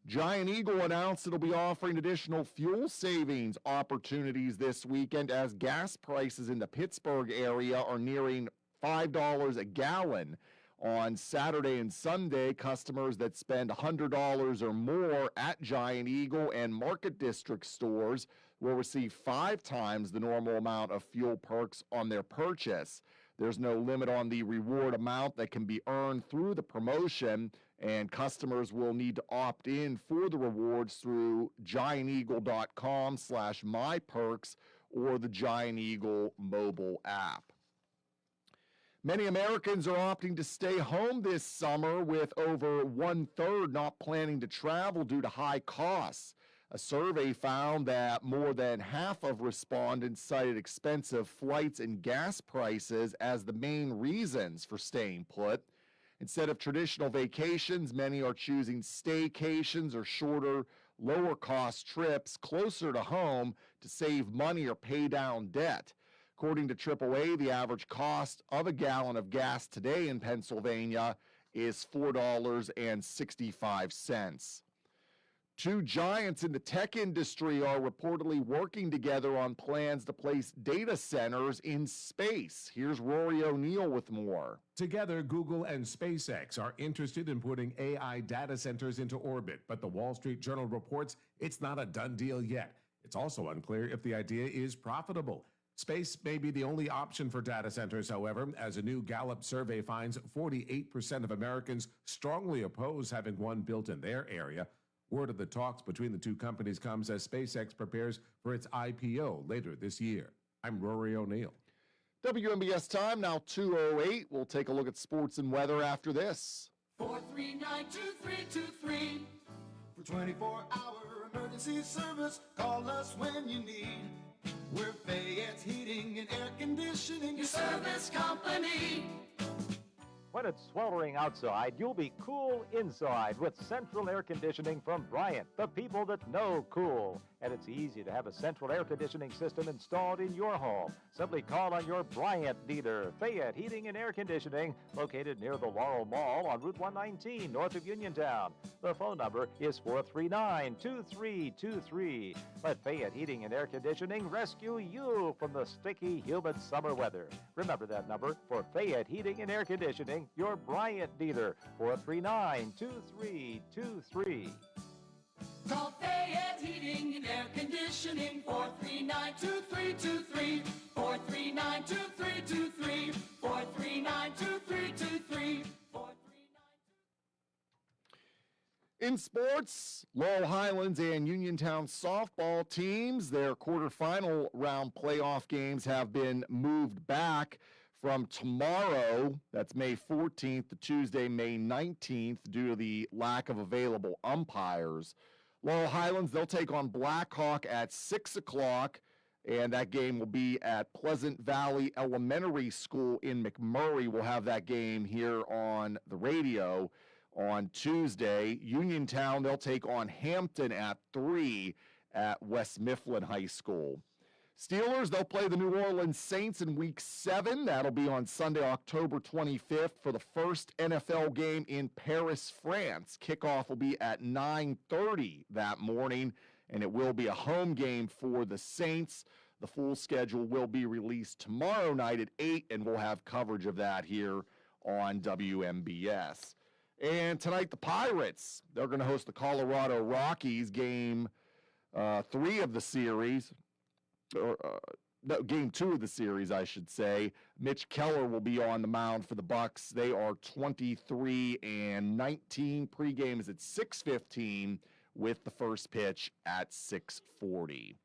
Giant Eagle announced it'll be offering additional fuel savings opportunities this weekend as gas prices in the Pittsburgh area are nearing $5 a gallon. On Saturday and Sunday, customers that spend $100 or more at Giant Eagle and Market District stores will receive 5 times the normal amount of fuel perks on their purchase. There's no limit on the reward amount that can be earned through the promotion, and customers will need to opt in for the rewards through gianteagle.com/myperks or the Giant Eagle mobile app. Many Americans are opting to stay home this summer, with over 1/3 not planning to travel due to high costs. A survey found that more than half of respondents cited expensive flights and gas prices as the main reasons for staying put. Instead of traditional vacations, many are choosing staycations or shorter, lower-cost trips closer to home to save money or pay down debt. According to AAA, the average cost of a gallon of gas today in Pennsylvania is $4.65. Two giants in the tech industry are reportedly working together on plans to place data centers in space. Here's Rory O'Neill with more. Together, Google and SpaceX are interested in putting AI data centers into orbit, but the Wall Street Journal reports it's not a done deal yet. It's also unclear if the idea is profitable. Space may be the only option for data centers, however, as a new Gallup survey finds 48% of Americans strongly oppose having one built in their area. Word of the talks between the two companies comes as SpaceX prepares for its IPO later this year. I'm Rory O'Neill. WMBS time, now 2:08. We'll take a look at sports and weather after this. 439-2323. For 24-hour emergency service, call us when you need. We're Fayette's Heating and Air Conditioning, your service company. When it's sweltering outside, you'll be cool inside with central air conditioning from Bryant, the people that know cool. And it's easy to have a central air conditioning system installed in your home. Simply call on your Bryant dealer, Fayette Heating and Air Conditioning, located near the Laurel Mall on Route 119, north of Uniontown. The phone number is 439-2323. Let Fayette Heating and Air Conditioning rescue you from the sticky, humid summer weather. Remember that number for Fayette Heating and Air Conditioning, your Bryant dealer, 439-2323. Call Fayette Heating and Air Conditioning, 439-2323, 439-2323, 439-2323. In sports, Laurel Highlands and Uniontown softball teams, their quarterfinal round playoff games have been moved back from tomorrow, that's May 14th, to Tuesday, May 19th, due to the lack of available umpires. Laurel Highlands, they'll take on Blackhawk at 6 o'clock, and that game will be at Pleasant Valley Elementary School in McMurray. We'll have that game here on the radio on Tuesday. Uniontown, they'll take on Hampton at 3 at West Mifflin High School. Steelers, they'll play the New Orleans Saints in Week 7. That'll be on Sunday, October 25th for the first NFL game in Paris, France. Kickoff will be at 9:30 that morning, and it will be a home game for the Saints. The full schedule will be released tomorrow night at 8, and we'll have coverage of that here on WMBS. And tonight, the Pirates, they're going to host the Colorado Rockies, game 3 of the series. No, game 2 of the series, I should say. Mitch Keller will be on the mound for the Bucks. They are 23-19. Pregame is at 6:15 with the first pitch at 6:40.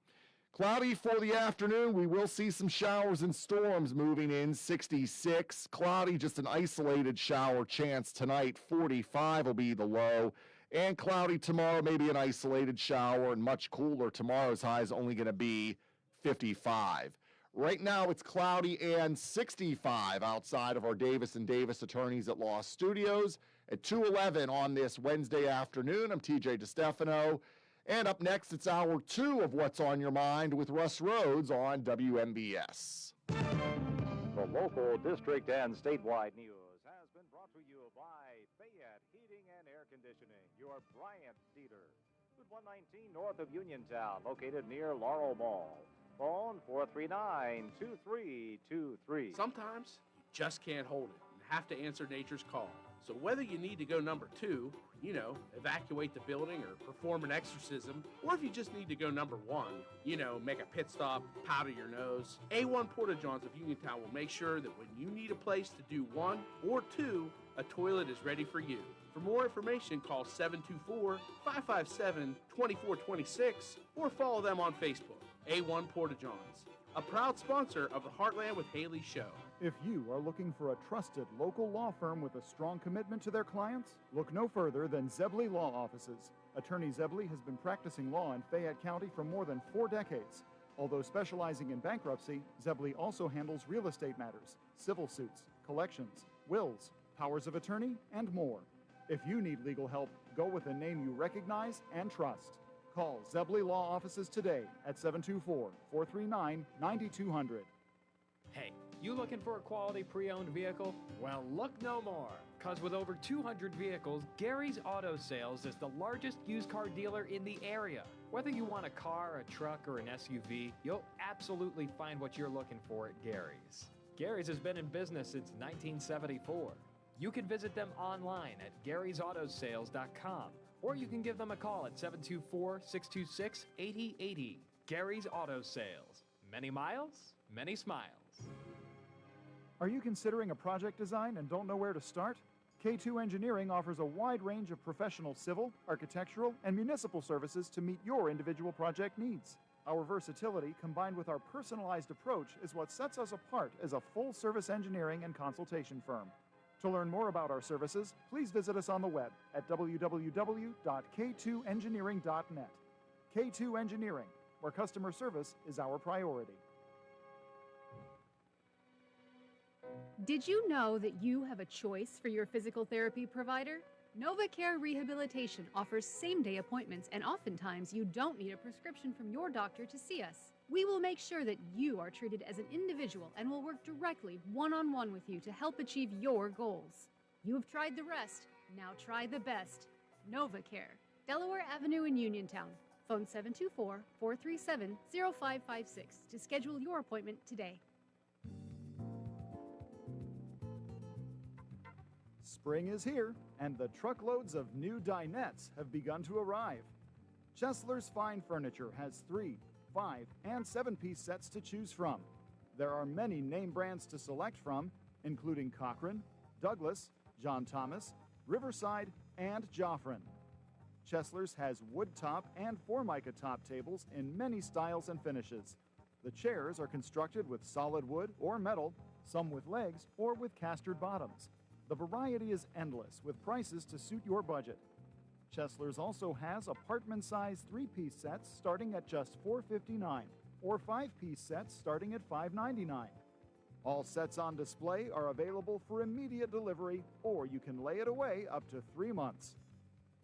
Cloudy for the afternoon. We will see some showers and storms moving in. 66. Cloudy, just an isolated shower chance tonight. 45 will be the low. And cloudy tomorrow, maybe an isolated shower, and much cooler. Tomorrow's high is only going to be 55. Right now it's cloudy and 65 outside of our Davis & Davis Attorneys at Law Studios at 2:11 on this Wednesday afternoon. I'm TJ DeStefano. And up next, it's hour 2 of What's on Your Mind with Russ Rhodes on WMBS. The local, district, and statewide news has been brought to you by Fayette Heating and Air Conditioning, your Bryant Theater. Route 119 north of Uniontown, located near Laurel Mall. Phone 439-2323. Sometimes you just can't hold it and have to answer nature's call. So whether you need to go number 2, evacuate the building or perform an exorcism, or if you just need to go number 1, make a pit stop, powder your nose, A1 Porta-Johns of Uniontown will make sure that when you need a place to do 1 or 2, a toilet is ready for you. For more information, call 724-557-2426 or follow them on Facebook. A1 Porta-Johns, a proud sponsor of the Heartland with Haley show. If you are looking for a trusted local law firm with a strong commitment to their clients, look no further than Zebley Law Offices. Attorney Zebley has been practicing law in Fayette County for more than 4 decades. Although specializing in bankruptcy, Zebley also handles real estate matters, civil suits, collections, wills, powers of attorney, and more. If you need legal help, go with a name you recognize and trust. Call Zebley Law Offices today at 724-439-9200. Hey, you looking for a quality pre-owned vehicle? Well, look no more, because with over 200 vehicles, Gary's Auto Sales is the largest used car dealer in the area. Whether you want a car, a truck, or an SUV, you'll absolutely find what you're looking for at Gary's. Gary's has been in business since 1974. You can visit them online at garysautosales.com, or you can give them a call at 724-626-8080. Gary's Auto Sales. Many miles, many smiles. Are you considering a project design and don't know where to start? K2 Engineering offers a wide range of professional civil, architectural, and municipal services to meet your individual project needs. Our versatility, combined with our personalized approach, is what sets us apart as a full-service engineering and consultation firm. To learn more about our services, please visit us on the web at www.k2engineering.net. K2 Engineering, where customer service is our priority. Did you know that you have a choice for your physical therapy provider? NovaCare Rehabilitation offers same-day appointments, and oftentimes you don't need a prescription from your doctor to see us. We will make sure that you are treated as an individual and will work directly one-on-one with you to help achieve your goals. You have tried the rest, now try the best. NovaCare, Delaware Avenue in Uniontown. Phone 724-437-0556 to schedule your appointment today. Spring is here, and the truckloads of new dinettes have begun to arrive. Chesler's Fine Furniture has 3, 5, and 7-piece sets to choose from. There are many name brands to select from, including Cochrane, Douglas, John Thomas, Riverside, and Joffrin. Chesler's has wood top and Formica top tables in many styles and finishes. The chairs are constructed with solid wood or metal, some with legs or with castered bottoms. The variety is endless, with prices to suit your budget. Chesler's also has apartment-size 3-piece sets starting at just $459, or 5-piece sets starting at $599. All sets on display are available for immediate delivery, or you can lay it away up to 3 months.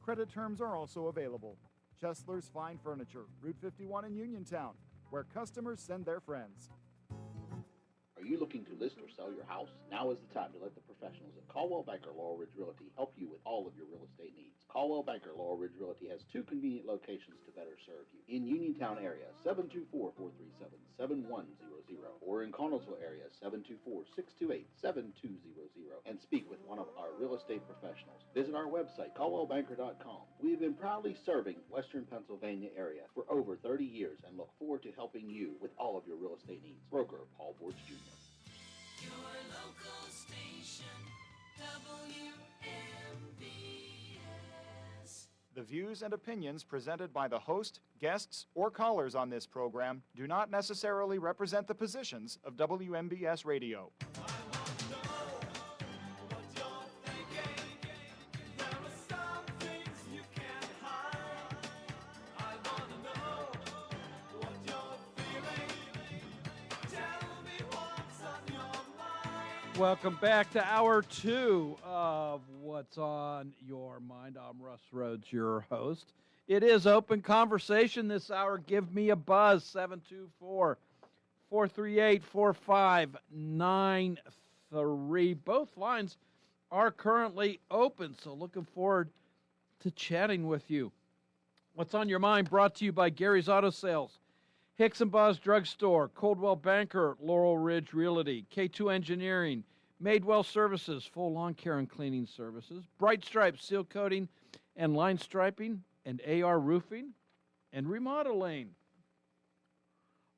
Credit terms are also available. Chesler's Fine Furniture, Route 51 in Uniontown, where customers send their friends. Are you looking to list or sell your house? Now is the time to let the professionals at Caldwell Banker Laurel Ridge Realty help you with all of your real estate needs. Caldwell Banker Laurel Ridge Realty has two convenient locations to better serve you. In Uniontown area, 724-437-7100, or in Connellsville area, 724-628-7200, and speak with one of our real estate professionals. Visit our website, caldwellbanker.com. We have been proudly serving Western Pennsylvania area for over 30 years and look forward to helping you with all of your real estate needs. Broker Paul Borge Jr. Your local station, WMBS. The views and opinions presented by the host, guests, or callers on this program do not necessarily represent the positions of WMBS Radio. Welcome back to Hour 2 of What's on Your Mind. I'm Russ Rhodes, your host. It is open conversation this hour. Give me a buzz, 724-438-4593. Both lines are currently open, so looking forward to chatting with you. What's on Your Mind brought to you by Gary's Auto Sales, Hicks and Boss Drug Store, Coldwell Banker, Laurel Ridge Realty, K2 Engineering, Madewell Services, full lawn care and cleaning services, Bright Stripes, seal coating and line striping, and AR Roofing and Remodeling.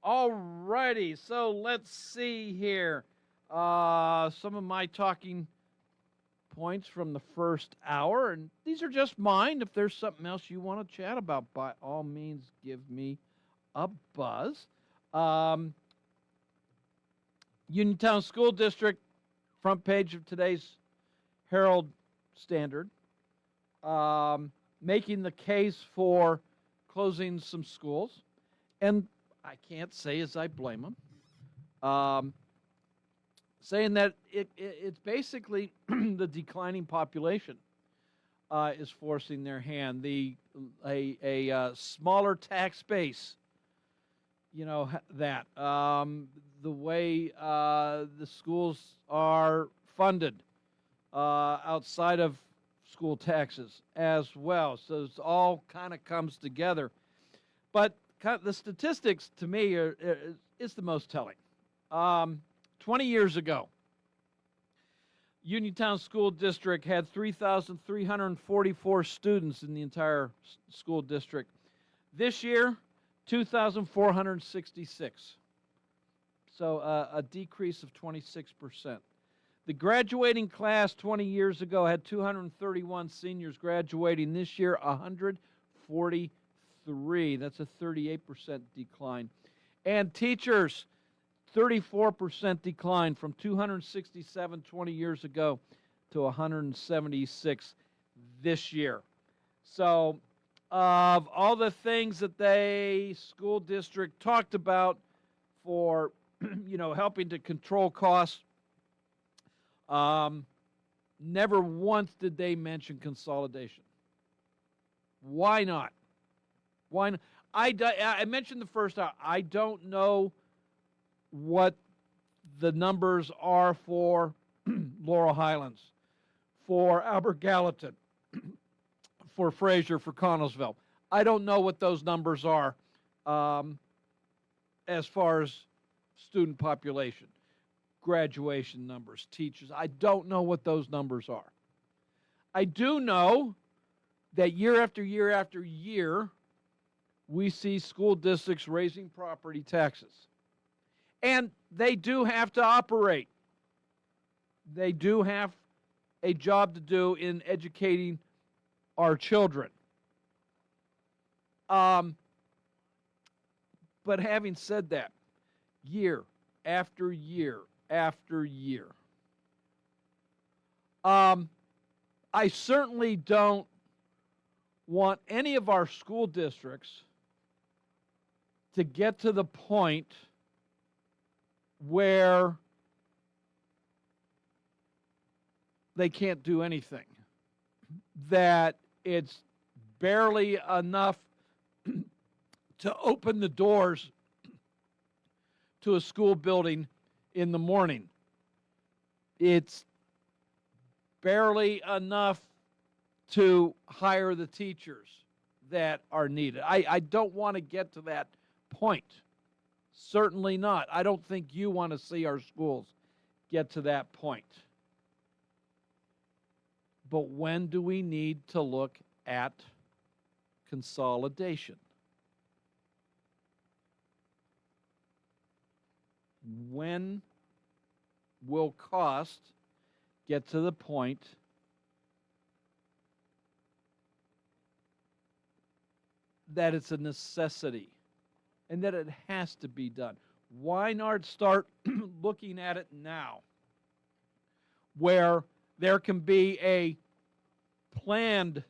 All righty, so let's see here. Some of my talking points from the first hour, and these are just mine. If there's something else you want to chat about, by all means, give me a buzz. Uniontown School District, front page of today's Herald Standard, making the case for closing some schools, and I can't say as I blame them, saying that it's basically the declining population is forcing their hand. A smaller tax base, you know, that the way the schools are funded outside of school taxes as well. So it all kind of comes together. But the statistics to me is the most telling. 20 years ago, Uniontown School District had 3,344 students in the entire school district. This year, 2,466. So a decrease of 26%. The graduating class 20 years ago had 231 seniors graduating. This year, 143. That's a 38% decline. And teachers, 34% decline from 267 20 years ago to 176 this year. So of all the things that the school district talked about for, you know, helping to control costs, never once did they mention consolidation. Why not? Why not? I mentioned the first hour. I don't know what the numbers are for Laurel Highlands, for Albert Gallatin, for Fraser, for Connellsville. I don't know what those numbers are as far as student population, graduation numbers, teachers. I don't know what those numbers are. I do know that year after year after year, we see school districts raising property taxes. And they do have to operate. They do have a job to do in educating our children. But having said that, year after year after year, I certainly don't want any of our school districts to get to the point where they can't do anything, that it's barely enough to open the doors to a school building in the morning. It's barely enough to hire the teachers that are needed. I don't want to get to that point. Certainly not. I don't think you want to see our schools get to that point. But when do we need to look at consolidation? When will cost get to the point that it's a necessity and that it has to be done? Why not start looking at it now, where there can be a planned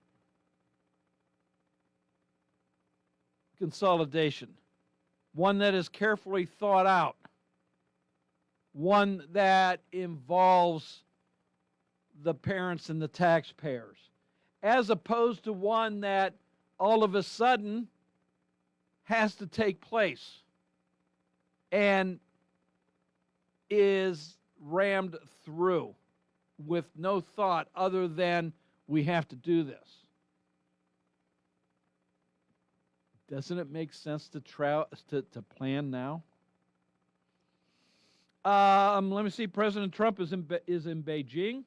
consolidation, one that is carefully thought out, one that involves the parents and the taxpayers, as opposed to one that all of a sudden has to take place and is rammed through with no thought other than we have to do this. Doesn't it make sense to plan now? Let me see. President Trump is in Beijing,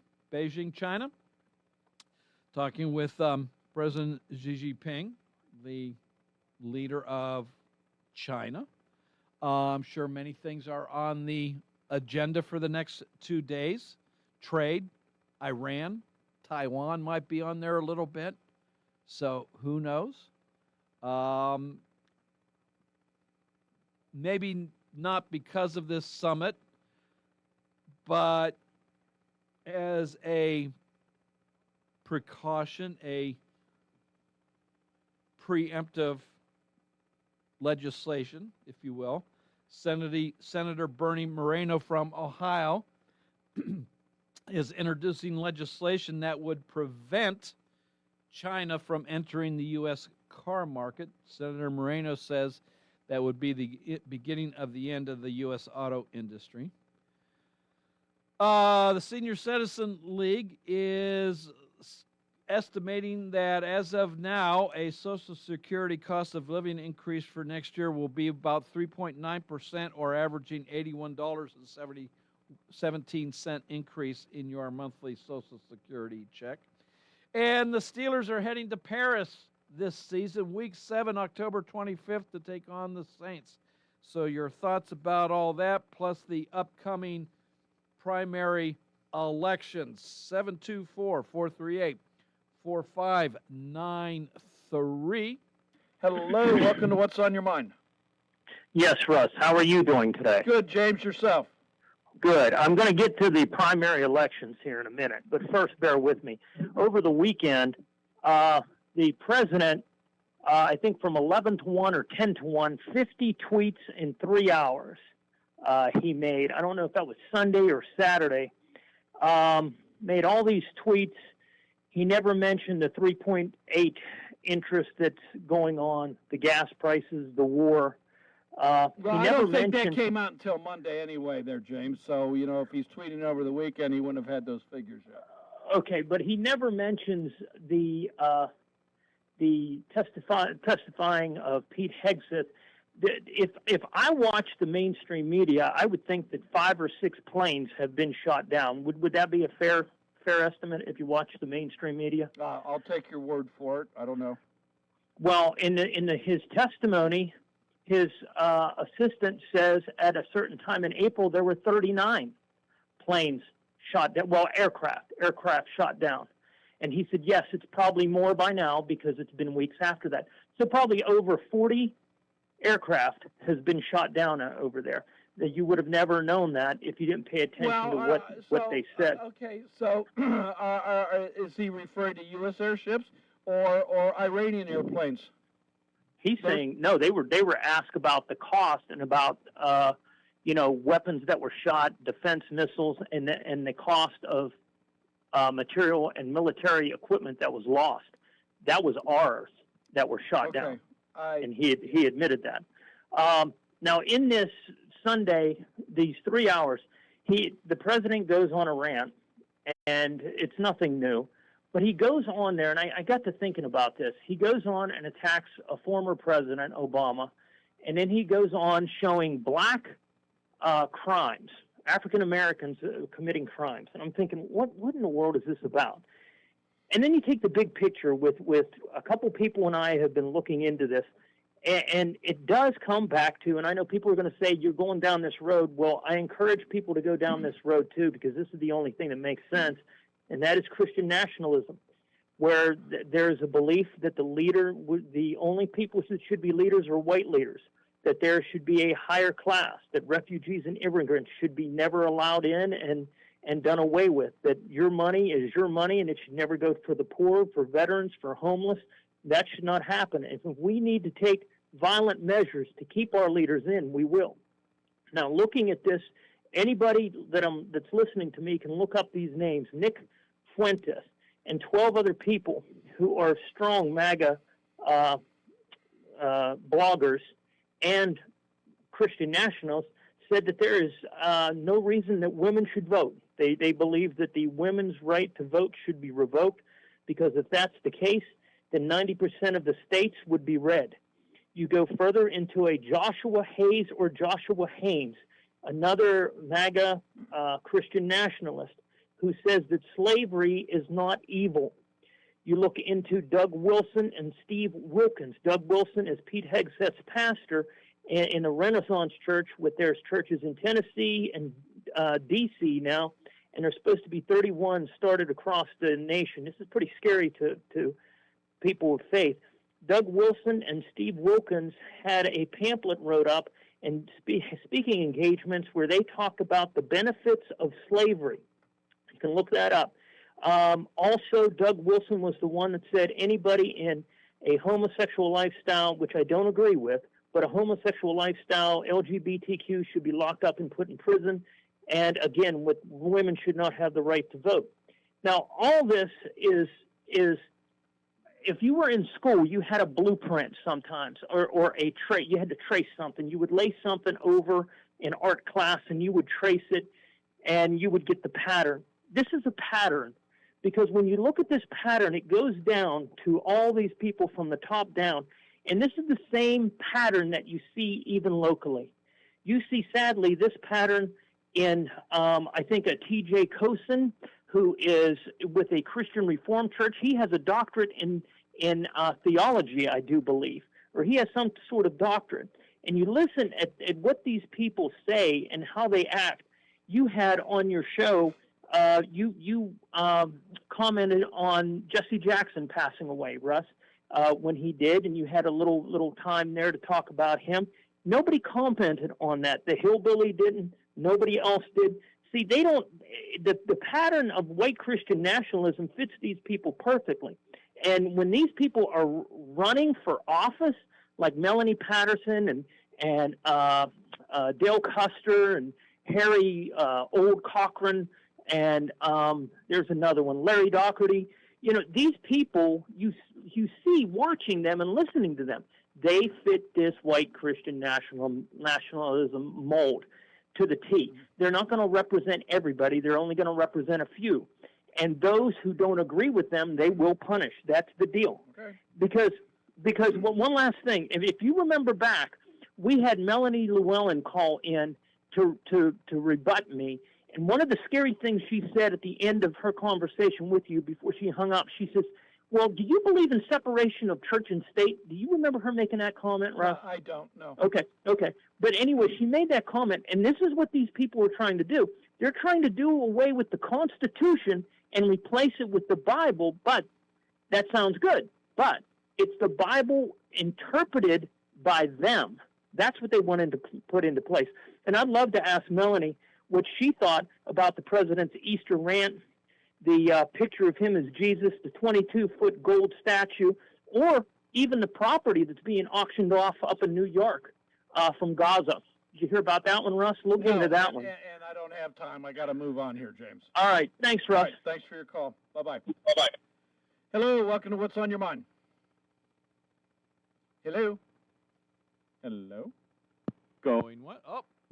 China, talking with President Xi Jinping, the leader of China. I'm sure many things are on the agenda for the next 2 days. Trade, Iran, Taiwan might be on there a little bit. So who knows? Maybe not because of this summit, but as a precaution, a preemptive legislation, if you will. Senator Bernie Moreno from Ohio is introducing legislation that would prevent China from entering the U.S. car market. Senator Moreno says that would be the beginning of the end of the U.S. auto industry. The Senior Citizen League is estimating that as of now, a Social Security cost of living increase for next year will be about 3.9%, or averaging $81.17 increase in your monthly Social Security check. And the Steelers are heading to Paris this season, Week 7, October 25th, to take on the Saints. So your thoughts about all that, plus the upcoming primary elections, 724-438-4593. Hello, welcome to What's on Your Mind. Yes, Russ. How are you doing today? Good, James, yourself. Good. I'm going to get to the primary elections here in a minute, but first bear with me. Over the weekend, the president, I think from 11 to 1 or 10 to 1, 50 tweets in 3 hours he made. I don't know if that was Sunday or Saturday. Made all these tweets. He never mentioned the 3.8 interest that's going on, the gas prices, the war. Well, I don't think that came out until Monday anyway there, James. So, you know, if he's tweeting over the weekend, he wouldn't have had those figures yet. Okay, but he never mentions the testifying of Pete Hegseth. If I watch the mainstream media, I would think that 5 or 6 planes have been shot down. Would that be a fair estimate if you watch the mainstream media? I'll take your word for it. I don't know. Well, in his testimony, his assistant says at a certain time in April there were 39 planes shot down. Well, aircraft shot down. And he said, yes, it's probably more by now because it's been weeks after that. So probably over 40 aircraft has been shot down over there. That you would have never known that if you didn't pay attention to what they said. Okay, so is he referring to U.S. airships or Iranian airplanes? He's saying no. They were asked about the cost and about weapons that were shot, defense missiles, and the cost of material and military equipment that was lost. That was ours that were shot down, and he admitted that. Now, in this Sunday, these 3 hours, the president goes on a rant, and it's nothing new. But he goes on there, and I got to thinking about this. He goes on and attacks a former president, Obama, and then he goes on showing black crimes, African Americans committing crimes. And I'm thinking, what in the world is this about? And then you take the big picture with a couple people and I have been looking into this, and it does come back to, and I know people are going to say, you're going down this road. Well, I encourage people to go down this road too, because this is the only thing that makes sense, and that is Christian nationalism, where there is a belief that the only people that should be leaders are white leaders, that there should be a higher class, that refugees and immigrants should be never allowed in and done away with, that your money is your money and it should never go for the poor, for veterans, for homeless. That should not happen. If we need to take violent measures to keep our leaders in, we will. Now, looking at this, anybody that's listening to me can look up these names: Nick Fuentes and 12 other people who are strong MAGA bloggers and Christian nationals, said that there is no reason that women should vote. They believe that the women's right to vote should be revoked, because if that's the case, then 90% of the states would be red. You go further into a Joshua Hayes or Joshua Haynes, another MAGA Christian nationalist, who says that slavery is not evil. You look into Doug Wilson and Steve Wilkins. Doug Wilson is Pete Hegseth's pastor in a Renaissance church, with there's churches in Tennessee and D.C. now, and there's supposed to be 31 started across the nation. This is pretty scary to people with faith. Doug Wilson and Steve Wilkins had a pamphlet wrote up and speaking engagements where they talk about the benefits of slavery. You can look that up. Also, Doug Wilson was the one that said anybody in a homosexual lifestyle, which I don't agree with, but a homosexual lifestyle, LGBTQ, should be locked up and put in prison. And again, women should not have the right to vote. Now, all this is if you were in school, you had a blueprint sometimes, or a trace. You had to trace something. You would lay something over in art class, and you would trace it, and you would get the pattern. This is a pattern, because when you look at this pattern, it goes down to all these people from the top down, and this is the same pattern that you see even locally. You see, sadly, this pattern in, I think, a T.J. Cosin, who is with a Christian Reformed church. He has a doctorate in theology, I do believe, or he has some sort of doctorate. And you listen at what these people say and how they act. You had on your show, you commented on Jesse Jackson passing away, Russ, when he did, and you had a little time there to talk about him. Nobody commented on that. The hillbilly didn't. Nobody else did. See, they don't. The pattern of white Christian nationalism fits these people perfectly. And when these people are running for office, like Melanie Patterson and Dale Custer and Harry Old Cochran, and there's another one, Larry Doherty. You know, these people, you see watching them and listening to them, they fit this white Christian nationalism mold to the T. They're not going to represent everybody. They're only going to represent a few. And those who don't agree with them, they will punish. That's the deal. Okay. Because one last thing, if you remember back, we had Melanie Llewellyn call in to rebut me. And one of the scary things she said at the end of her conversation with you before she hung up, she says, well, do you believe in separation of church and state? Do you remember her making that comment, Russ? I don't know. Okay. But anyway, she made that comment, and this is what these people are trying to do. They're trying to do away with the Constitution and replace it with the Bible, but that sounds good. But it's the Bible interpreted by them. That's what they wanted to put into place. And I'd love to ask Melanie what she thought about the president's Easter rant, the picture of him as Jesus, the 22-foot gold statue, or even the property that's being auctioned off up in New York from Gaza. Did you hear about that one, Russ? Look into that one. And I don't have time. I got to move on here, James. All right. Thanks, Russ. All right, thanks for your call. Bye-bye. Bye-bye. Hello. Welcome to What's on Your Mind. Hello. Hello. Going what?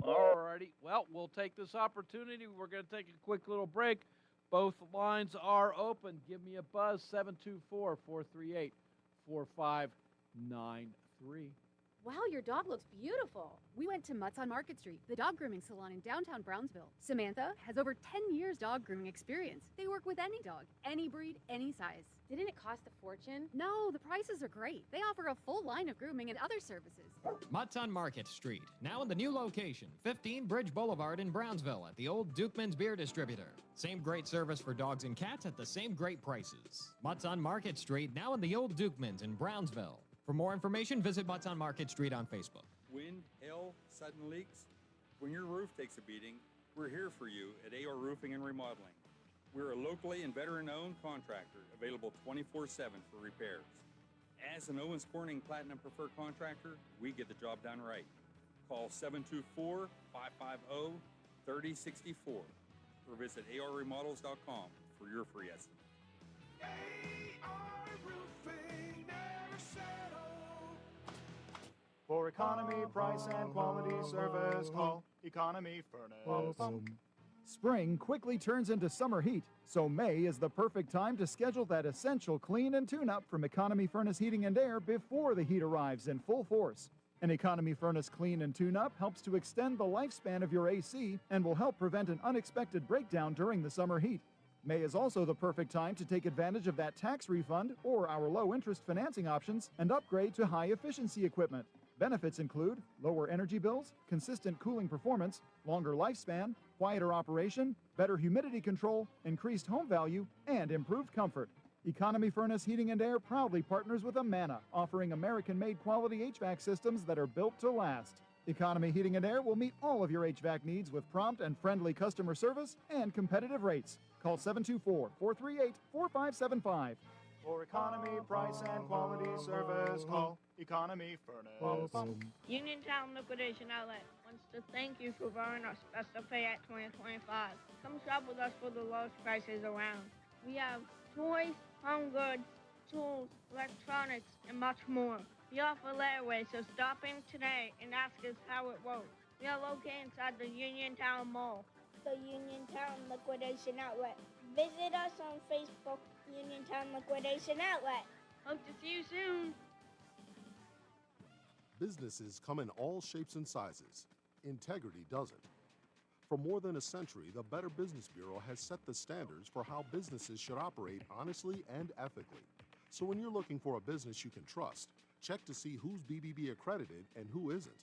Alrighty. Well, we'll take this opportunity. We're going to take a quick little break. Both lines are open. Give me a buzz, 724-438-4593. Wow, your dog looks beautiful. We went to Mutts on Market Street, the dog grooming salon in downtown Brownsville. Samantha has over 10 years dog grooming experience. They work with any dog, any breed, any size. Didn't it cost a fortune? No, the prices are great. They offer a full line of grooming and other services. Mutts on Market Street, now in the new location, 15 Bridge Boulevard in Brownsville at the old Dukeman's Beer Distributor. Same great service for dogs and cats at the same great prices. Mutts on Market Street, now in the old Dukeman's in Brownsville. For more information, visit Mutts on Market Street on Facebook. Wind, hail, sudden leaks. When your roof takes a beating, we're here for you at AR Roofing and Remodeling. We're a locally and veteran-owned contractor, available 24/7 for repairs. As an Owens Corning Platinum Preferred Contractor, we get the job done right. Call 724-550-3064 or visit arremodels.com for your free estimate. For economy, price, and quality service, call Economy Furnace. Spring quickly turns into summer heat, so May is the perfect time to schedule that essential clean and tune-up from Economy Furnace Heating and Air before the heat arrives in full force. An Economy Furnace clean and tune-up helps to extend the lifespan of your AC and will help prevent an unexpected breakdown during the summer heat. May is also the perfect time to take advantage of that tax refund or our low-interest financing options and upgrade to high-efficiency equipment. Benefits include lower energy bills, consistent cooling performance, longer lifespan, quieter operation, better humidity control, increased home value, and improved comfort. Economy Furnace Heating and Air proudly partners with Amana, offering American-made quality HVAC systems that are built to last. Economy Heating and Air will meet all of your HVAC needs with prompt and friendly customer service and competitive rates. Call 724-438-4575. For economy, price, and quality service, call Economy Furnace. Uniontown Liquidation Outlet wants to thank you for borrowing our special pay at 2025. Come shop with us for the lowest prices around. We have toys, home goods, tools, electronics, and much more. We offer layaway, so stop in today and ask us how it works. We are located inside the Uniontown Mall. The Uniontown Liquidation Outlet. Visit us on Facebook, Uniontown Liquidation Outlet. Hope to see you soon. Businesses come in all shapes and sizes. Integrity doesn't. For more than a century, the Better Business Bureau has set the standards for how businesses should operate honestly and ethically. So when you're looking for a business you can trust, check to see who's BBB accredited and who isn't.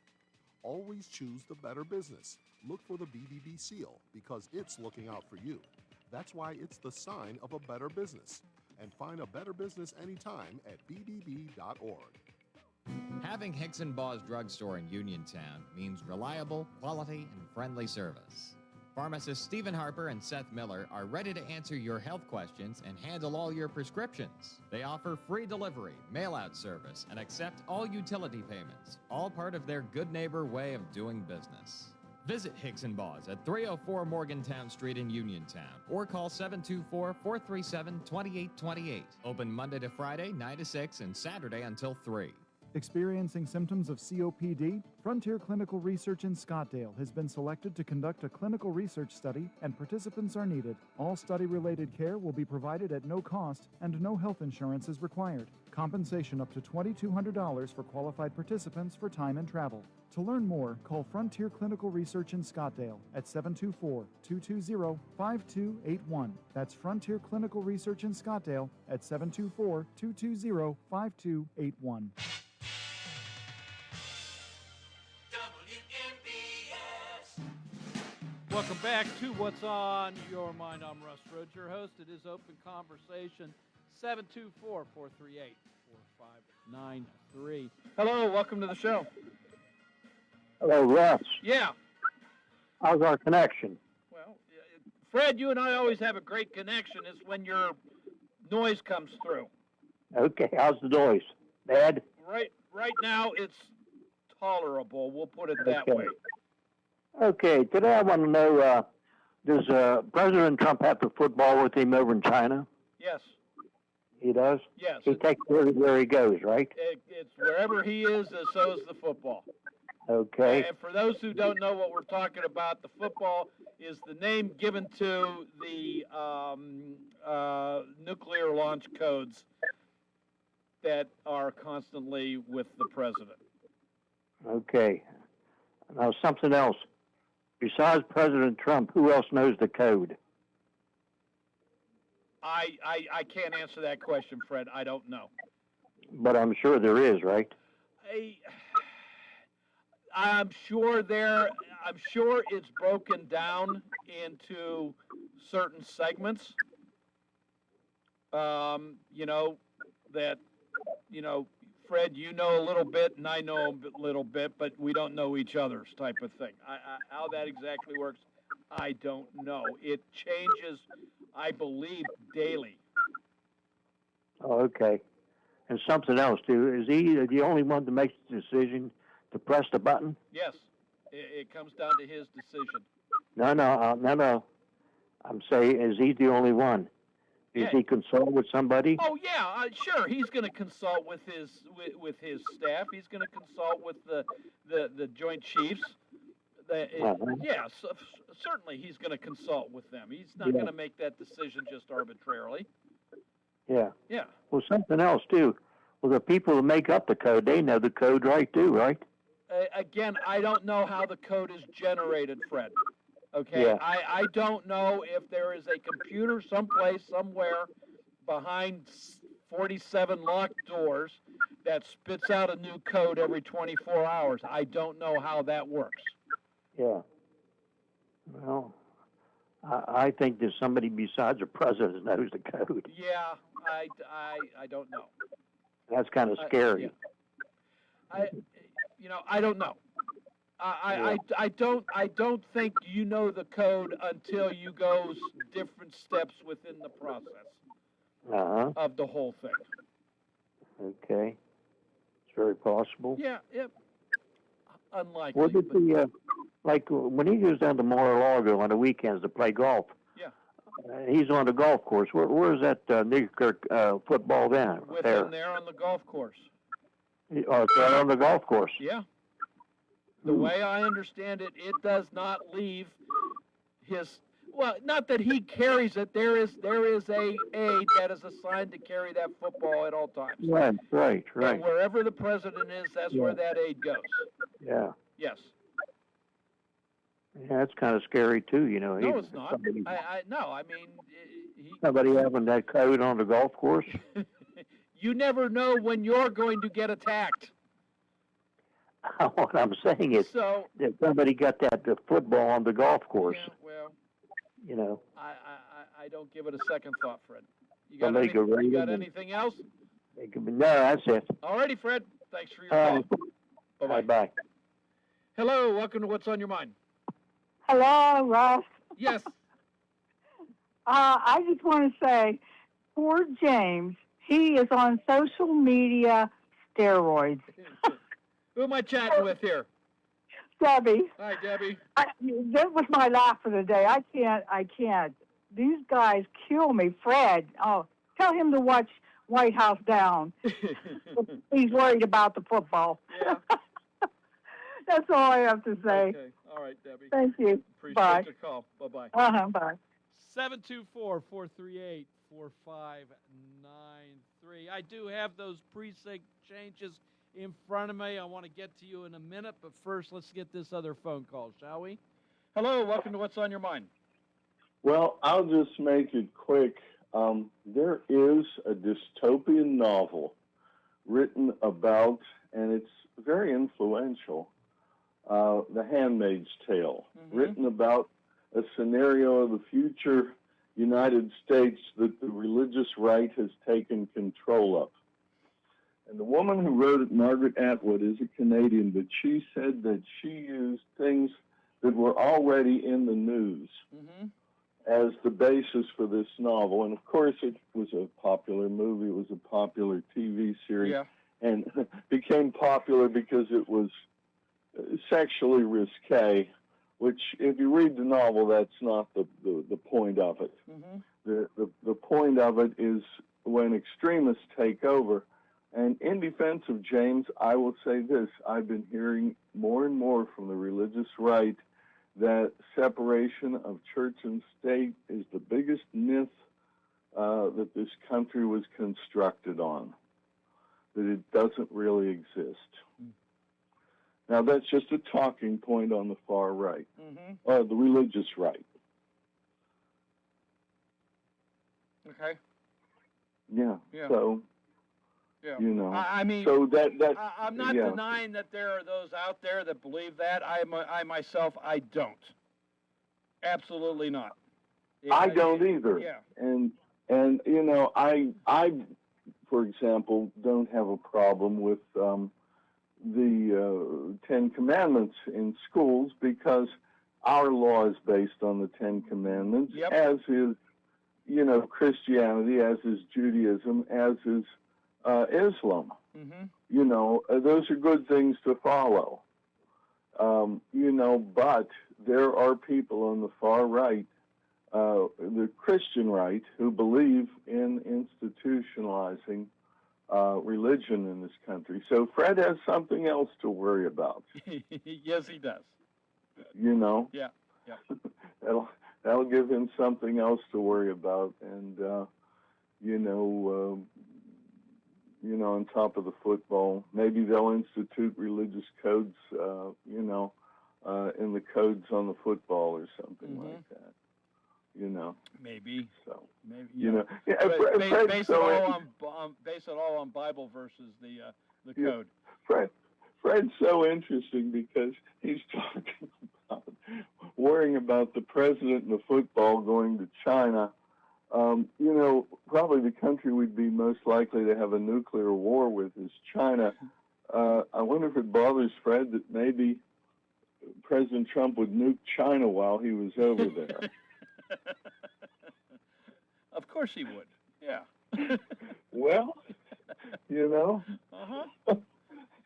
Always choose the Better Business. Look for the BBB seal because it's looking out for you. That's why it's the sign of a better business. And find a better business anytime at bbb.org. Having Hicks & Baugh's drugstore in Uniontown means reliable, quality, and friendly service. Pharmacists Stephen Harper and Seth Miller are ready to answer your health questions and handle all your prescriptions. They offer free delivery, mail-out service, and accept all utility payments, all part of their good neighbor way of doing business. Visit Hicks & Baugh's at 304 Morgantown Street in Uniontown or call 724-437-2828. Open Monday to Friday, 9 to 6 and Saturday until 3. Experiencing symptoms of COPD? Frontier Clinical Research in Scottsdale has been selected to conduct a clinical research study, and participants are needed. All study-related care will be provided at no cost, and no health insurance is required. Compensation up to $2,200 for qualified participants for time and travel. To learn more, call Frontier Clinical Research in Scottsdale at 724-220-5281. That's Frontier Clinical Research in Scottsdale at 724-220-5281. Welcome back to What's on Your Mind. I'm Russ Rhodes, your host. It is Open Conversation, 724-438-4593. Hello, welcome to the show. Hello, Russ. Yeah. How's our connection? Well, Fred, you and I always have a great connection. It's when your noise comes through. Okay, how's the noise? Bad? Right now, it's tolerable. We'll put it that way. Okay, today I want to know, does President Trump have the football with him over in China? Yes. He does? Yes. He takes it where he goes, right? It's wherever he is, so is the football. Okay. And for those who don't know what we're talking about, the football is the name given to the nuclear launch codes that are constantly with the president. Okay. Now, something else. Besides President Trump, who else knows the code? I can't answer that question, Fred. I don't know. But I'm sure there is, right? I'm sure it's broken down into certain segments. Fred, you know a little bit, and I know a little bit, but we don't know each other's type of thing. How that exactly works, I don't know. It changes, I believe, daily. Oh, okay. And something else, too. Is he the only one that makes the decision to press the button? Yes, it comes down to his decision. No. I'm saying, is he the only one? Is he consult with somebody? Oh yeah, sure. He's going to consult with his staff. He's going to consult with the Joint Chiefs. Yeah, certainly he's going to consult with them. He's not going to make that decision just arbitrarily. Yeah. Yeah. Well, something else too. Well, the people who make up the code, they know the code right too, right? Again, I don't know how the code is generated, Fred. Okay, Yeah. I don't know if there is a computer someplace, somewhere, behind 47 locked doors that spits out a new code every 24 hours. I don't know how that works. Yeah. Well, I think there's somebody besides the president knows the code. Yeah, I don't know. That's kind of scary. I don't know. I don't think you know the code until you go different steps within the process of the whole thing. Okay. It's very possible. Yeah. Unlikely. What did like when he goes down to Mar-a-Lago on the weekends to play golf? Yeah. He's on the golf course. Where's that Newkirk football then? With him there on the golf course. Oh, it's right on the golf course. Yeah. The way I understand it, it does not leave his. Well, not that he carries it. There is a aide that is assigned to carry that football at all times. Right. And wherever the president is, that's where that aide goes. Yeah. Yes. Yeah, that's kind of scary too. No, it's not. I mean, somebody having that code on the golf course. You never know when you're going to get attacked. What I'm saying is that somebody got the football on the golf course. Yeah, well, I don't give it a second thought, Fred. You got, anything else? No, that's it. All righty, Fred. Thanks for your call. Bye. Hello, welcome to What's on Your Mind. Hello, Russ. Yes. I just want to say, poor James, he is on social media steroids. Who am I chatting with here? Debbie. Hi, Debbie. That was my laugh for the day. I can't. These guys kill me. Fred, tell him to watch White House Down. He's worried about the football. Yeah. That's all I have to say. Okay. All right, Debbie. Thank you. Appreciate Bye. the call. Bye-bye. Bye. 724-438-4593. I do have those precinct changes in front of me. I want to get to you in a minute, but first let's get this other phone call, shall we? Hello, welcome to What's on Your Mind. Well, I'll just make it quick. There is a dystopian novel written about, and it's very influential, The Handmaid's Tale, written about a scenario of the future United States that the religious right has taken control of. And the woman who wrote it, Margaret Atwood, is a Canadian, but she said that she used things that were already in the news as the basis for this novel. And of course, it was a popular movie, it was a popular TV series, and became popular because it was sexually risque, which, if you read the novel, that's not the point of it. The point of it is when extremists take over, And in defense of James, I will say this. I've been hearing more and more from the religious right that separation of church and state is the biggest myth that this country was constructed on, that it doesn't really exist. Now, that's just a talking point on the far right, the religious right. Okay. Yeah. Yeah. So, Yeah. you know, I mean, so that I'm not yeah. denying that there are those out there that believe that. I myself, I don't. Absolutely not. I don't either. Yeah. And you know, I for example don't have a problem with the Ten Commandments in schools because our law is based on the Ten Commandments, as is, you know, Christianity, as is Judaism, as is Islam. You know, those are good things to follow. You know, but there are people on the far right, the Christian right, who believe in institutionalizing religion in this country. So Fred has something else to worry about. Yes, he does. You know? Yeah. Yeah. That'll give him something else to worry about. And, you know, on top of the football, maybe they'll institute religious codes, you know, in the codes on the football or something like that. You know, maybe. So maybe you know, yeah. Base it all on Bible versus the code. Fred's so interesting because he's talking about worrying about the president and the football going to China. You know, probably the country we'd be most likely to have a nuclear war with is China. I wonder if it bothers Fred that maybe President Trump would nuke China while he was over there. Of course he would. Yeah. Well, you know, it's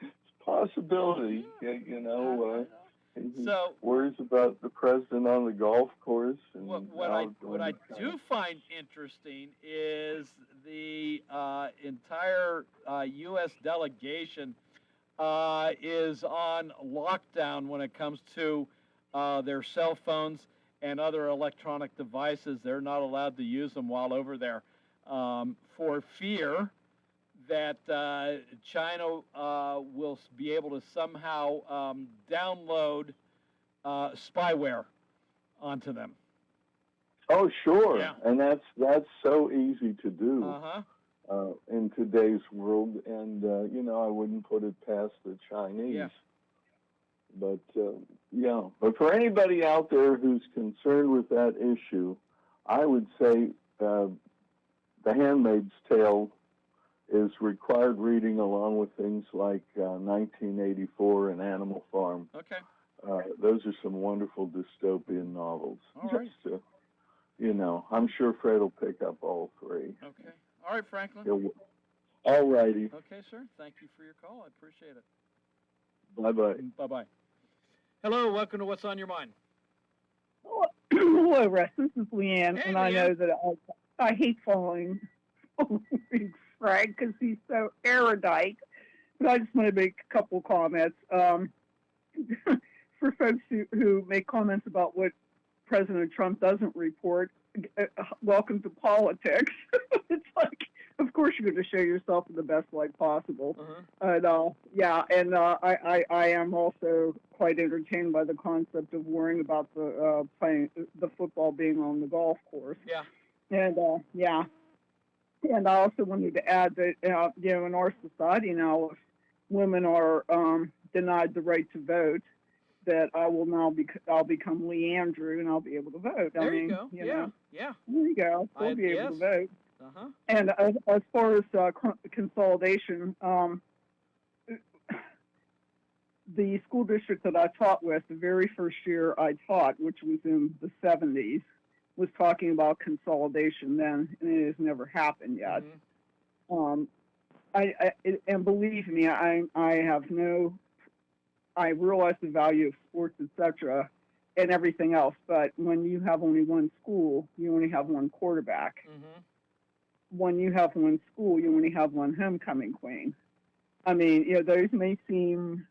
a possibility. You know, he worries about the president on the golf course. And what I do find interesting is the entire U.S. delegation is on lockdown when it comes to their cell phones and other electronic devices. They're not allowed to use them while over there for fear that China will be able to somehow download spyware onto them. Oh, sure. Yeah. And that's so easy to do in today's world. And, you know, I wouldn't put it past the Chinese. Yeah. But, yeah. But for anybody out there who's concerned with that issue, I would say The Handmaid's Tale is required reading along with things like 1984 and Animal Farm. Okay. Those are some wonderful dystopian novels. All right. Just to, you know, I'm sure Fred will pick up all three. Okay. All right, Franklin. All righty. Okay, sir. Thank you for your call. I appreciate it. Bye-bye. Bye-bye. Hello. Welcome to What's on Your Mind. Hello, Russ. This is Leanne, Hey, and I Leanne. know that I hate following Frank because he's so erudite. But I just want to make a couple comments. For folks who make comments about what President Trump doesn't report, welcome to politics. It's like, of course, you're going to show yourself in the best light possible. And I am also quite entertained by the concept of worrying about the playing the football being on the golf course. Yeah. And and I also wanted to add that you know, in our society now, if women are denied the right to vote, that I'll become Leandrew and I'll be able to vote. There you go. You Yeah. know, Yeah. there you go. I'll be able to vote. Uh-huh. And as far as consolidation, the school district that I taught with, the very first year I taught, which was in the 70s, was talking about consolidation then, and it has never happened yet. And believe me, I realize the value of sports, etc., and everything else, but when you have only one school, you only have one quarterback. when you have one school, you only have one homecoming queen. I mean, those may seem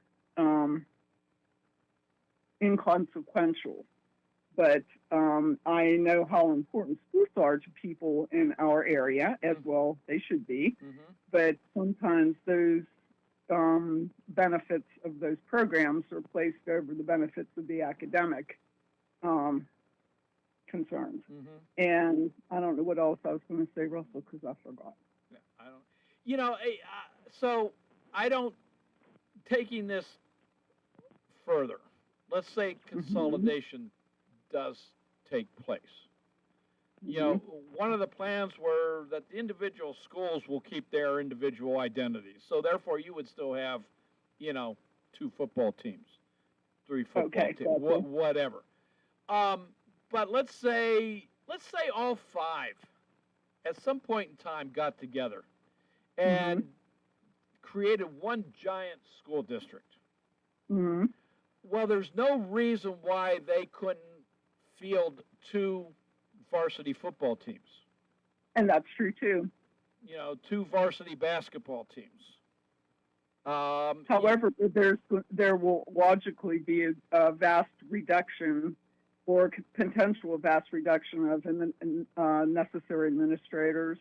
inconsequential, but I know how important sports are to people in our area, as well they should be. But sometimes those benefits of those programs are placed over the benefits of the academic concerns. And I don't know what else I was going to say, Russell, because I forgot. Yeah, I don't. So I don't. Taking this further, let's say consolidation does take place. One of the plans were that the individual schools will keep their individual identities. So therefore, you would still have, 2 football teams, 3 football teams, whatever. But let's say all 5 at some point in time got together and created one giant school district. Well, there's no reason why they couldn't field 2 varsity football teams. And that's true too. 2 varsity basketball teams. However, there will logically be a vast reduction or potential vast reduction of necessary administrators.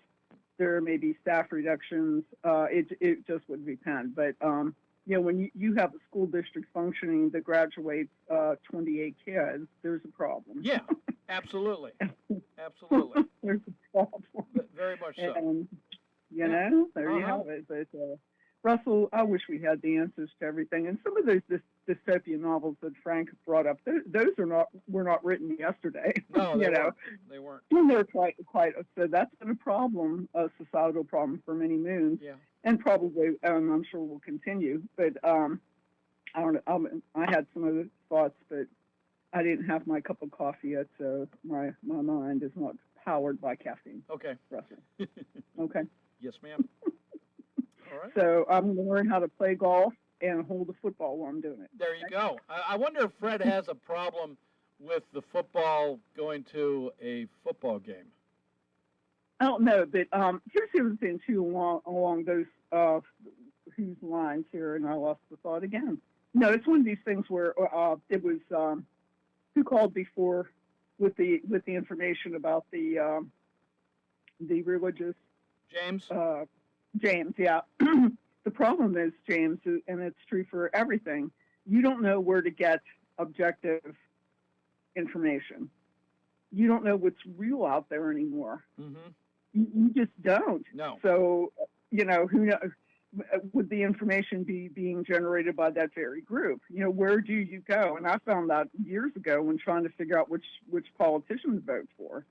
There may be staff reductions. It just would depend. But when you have a school district functioning that graduates 28 kids, there's a problem. Yeah, absolutely. Absolutely. There's a problem. Very much so. And, there you have it. But Russell, I wish we had the answers to everything. And some of those dystopian novels that Frank brought up, those were not written yesterday. No, they weren't. And they're quite. So that's been a problem, a societal problem for many moons. Yeah. And probably, I'm sure will continue. But I don't know. I had some other thoughts, but I didn't have my cup of coffee yet, so my mind is not powered by caffeine. Okay. Russell. Okay. Yes, ma'am. All right. So I'm going to learn how to play golf and hold a football while I'm doing it. There you go. I wonder if Fred has a problem with the football going to a football game. I don't know, but here's the other thing too along those whose lines here, and I lost the thought again. No, it's one of these things where it was who called before with the information about the religious James. James, yeah. The problem is, James, and it's true for everything, you don't know where to get objective information. You don't know what's real out there anymore. You just don't. No. So, who knows? Would the information be being generated by that very group? Where do you go? And I found that years ago when trying to figure out which politician to vote for.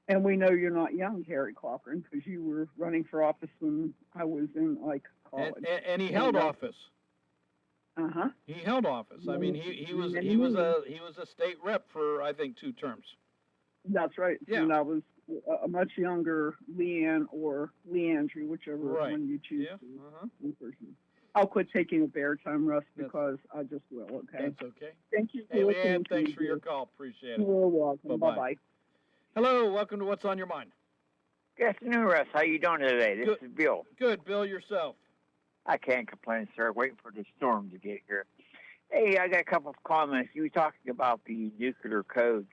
And we know you're not young, Harry Cochran, because you were running for office when I was in college. And he held office. He held office. I mean, he was a state rep for, I think, 2 terms. That's right. Yeah. And I was a much younger Leanne or Leandrew, whichever one you choose. Yeah. I'll quit taking a bear time, Russ, because I just will. Okay. That's okay. Thank you. Hey, Leanne, thanks for your call. Appreciate it. You're welcome. Bye-bye. Bye-bye. Hello, welcome to What's on Your Mind. Good afternoon, Russ. How you doing today? This is Bill. Good, Bill. Yourself? I can't complain, sir. Waiting for the storm to get here. Hey, I got a couple of comments. You were talking about the nuclear codes.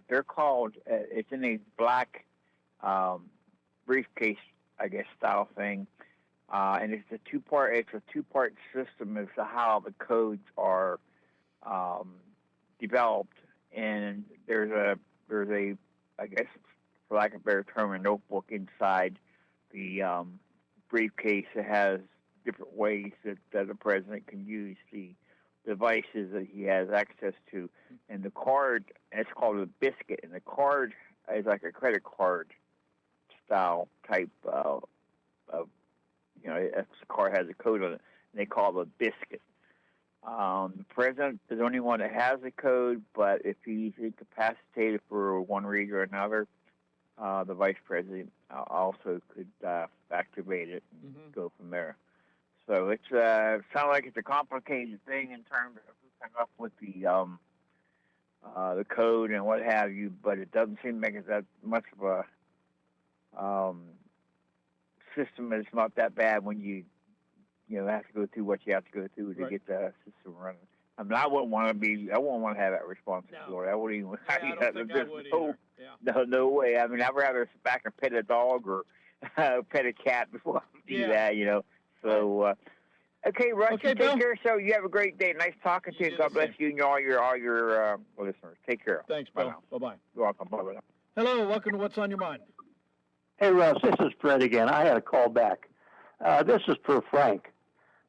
They're called. It's in a black briefcase, I guess, style thing, and it's a two-part. It's a two-part system as to how the codes are developed. And there's a I guess, for lack of a better term, a notebook inside the briefcase that has different ways that the president can use the devices that he has access to. And the card, it's called a biscuit, and the card is like a credit card style type of the card has a code on it, and they call it a biscuit. The president is the only one that has the code, but if he's incapacitated for one reason or another, the vice president also could activate it and go from there. So it's sounds like it's a complicated thing in terms of who came up with the code and what have you, but it doesn't seem like it's that much of system is not that bad when you have to go through what you have to go through to Right. get the system running. I mean, I wouldn't want to have that responsibility. I wouldn't even. Yeah, I don't think I there's would no, either. Yeah. no way. I mean, I'd rather sit back and pet a dog or pet a cat before I do Yeah. that. So, okay, Russ, Okay, you Bill. take care. So you have a great day. Nice talking to you. do God the bless same. you and all your listeners. Take care. Thanks, Bye Bill. now. Bye-bye. You're welcome. Bye-bye. Hello, welcome to What's on Your Mind. Hey, Russ, this is Fred again. I had a call back. This is for Frank,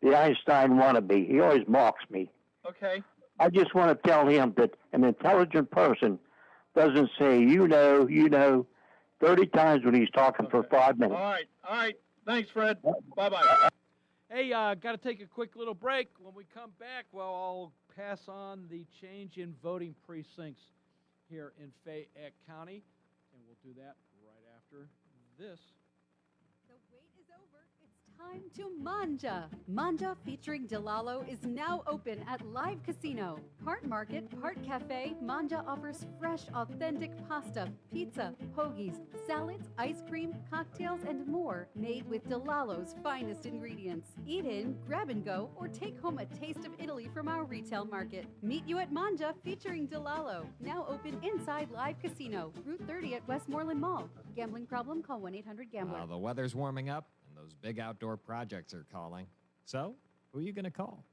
the Einstein wannabe. He always mocks me. Okay. I just want to tell him that an intelligent person doesn't say, you know, 30 times when he's talking for 5 minutes. All right. Thanks, Fred. Bye-bye. Hey, got to take a quick little break. When we come back, well, I'll pass on the change in voting precincts here in Fayette County, and we'll do that right after this. The wait is over. It's time to manja. Manja featuring Delalo is now open at Live Casino. Part market, part cafe, Manja offers fresh, authentic pasta, pizza, hoagies, salads, ice cream, cocktails, and more made with Delalo's finest ingredients. Eat in, grab and go, or take home a taste of Italy from our retail market. Meet you at Manja featuring Delalo. Now open inside Live Casino, Route 30 at Westmoreland Mall. Gambling problem? Call 1-800-GAMBLER. The weather's warming up, and those big outdoor projects are calling. So, who are you going to call?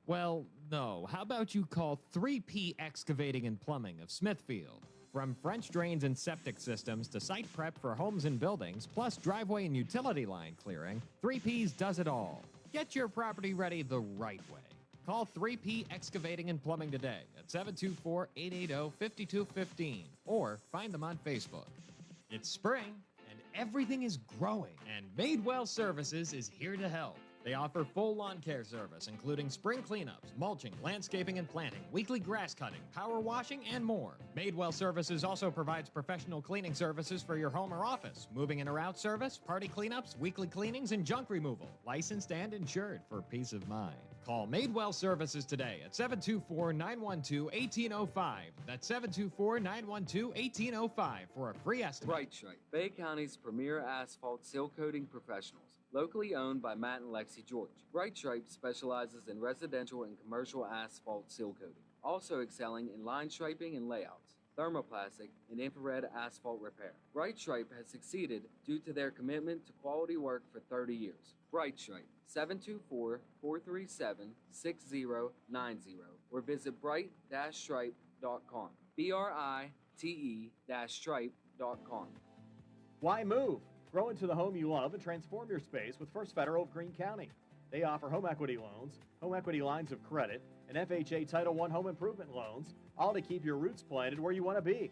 Well, no. How about you call 3P Excavating and Plumbing of Smithfield? From French drains and septic systems to site prep for homes and buildings, plus driveway and utility line clearing, 3Ps does it all. Get your property ready the right way. Call 3P Excavating and Plumbing today at 724-880-5215 or find them on Facebook. It's spring and everything is growing, and Madewell Services is here to help. They offer full lawn care service, including spring cleanups, mulching, landscaping and planting, weekly grass cutting, power washing, and more. Madewell Services also provides professional cleaning services for your home or office, moving in or out service, party cleanups, weekly cleanings, and junk removal. Licensed and insured for peace of mind. Call Madewell Services today at 724-912-1805. That's 724-912-1805 for a free estimate. Bright Stripe, Fayette County's premier asphalt seal coating professionals. Locally owned by Matt and Lexi George, Bright Stripe specializes in residential and commercial asphalt seal coating, also excelling in line striping and layouts, thermoplastic, and infrared asphalt repair. Bright Stripe has succeeded due to their commitment to quality work for 30 years. Bright Stripe, 724-437-6090, or visit bright-stripe.com. BRITE-stripe.com. Why move? Grow into the home you love and transform your space with First Federal of Greene County. They offer home equity loans, home equity lines of credit, and FHA Title I home improvement loans, all to keep your roots planted where you want to be.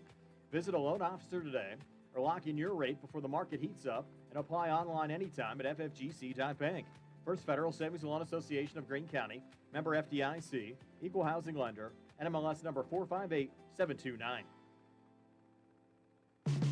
Visit a loan officer today or lock in your rate before the market heats up and apply online anytime at ffgc.bank. First Federal Savings and Loan Association of Greene County, member FDIC, equal housing lender, NMLS number 458729.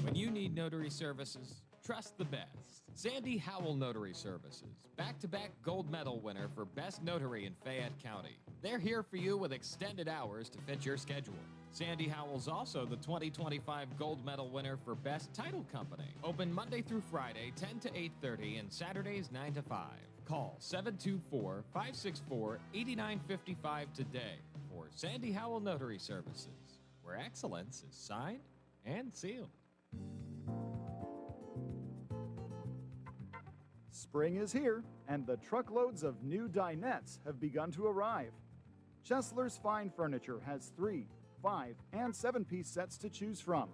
When you need notary services, trust the best. Sandy Howell Notary Services, back-to-back gold medal winner for Best Notary in Fayette County. They're here for you with extended hours to fit your schedule. Sandy Howell's also the 2025 gold medal winner for Best Title Company. Open Monday through Friday, 10 to 8:30, and Saturdays, 9 to 5. Call 724-564-8955 today for Sandy Howell Notary Services, where excellence is signed and sealed. Spring is here, and the truckloads of new dinettes have begun to arrive. Chesler's Fine Furniture has 3, 5, and 7-piece sets to choose from.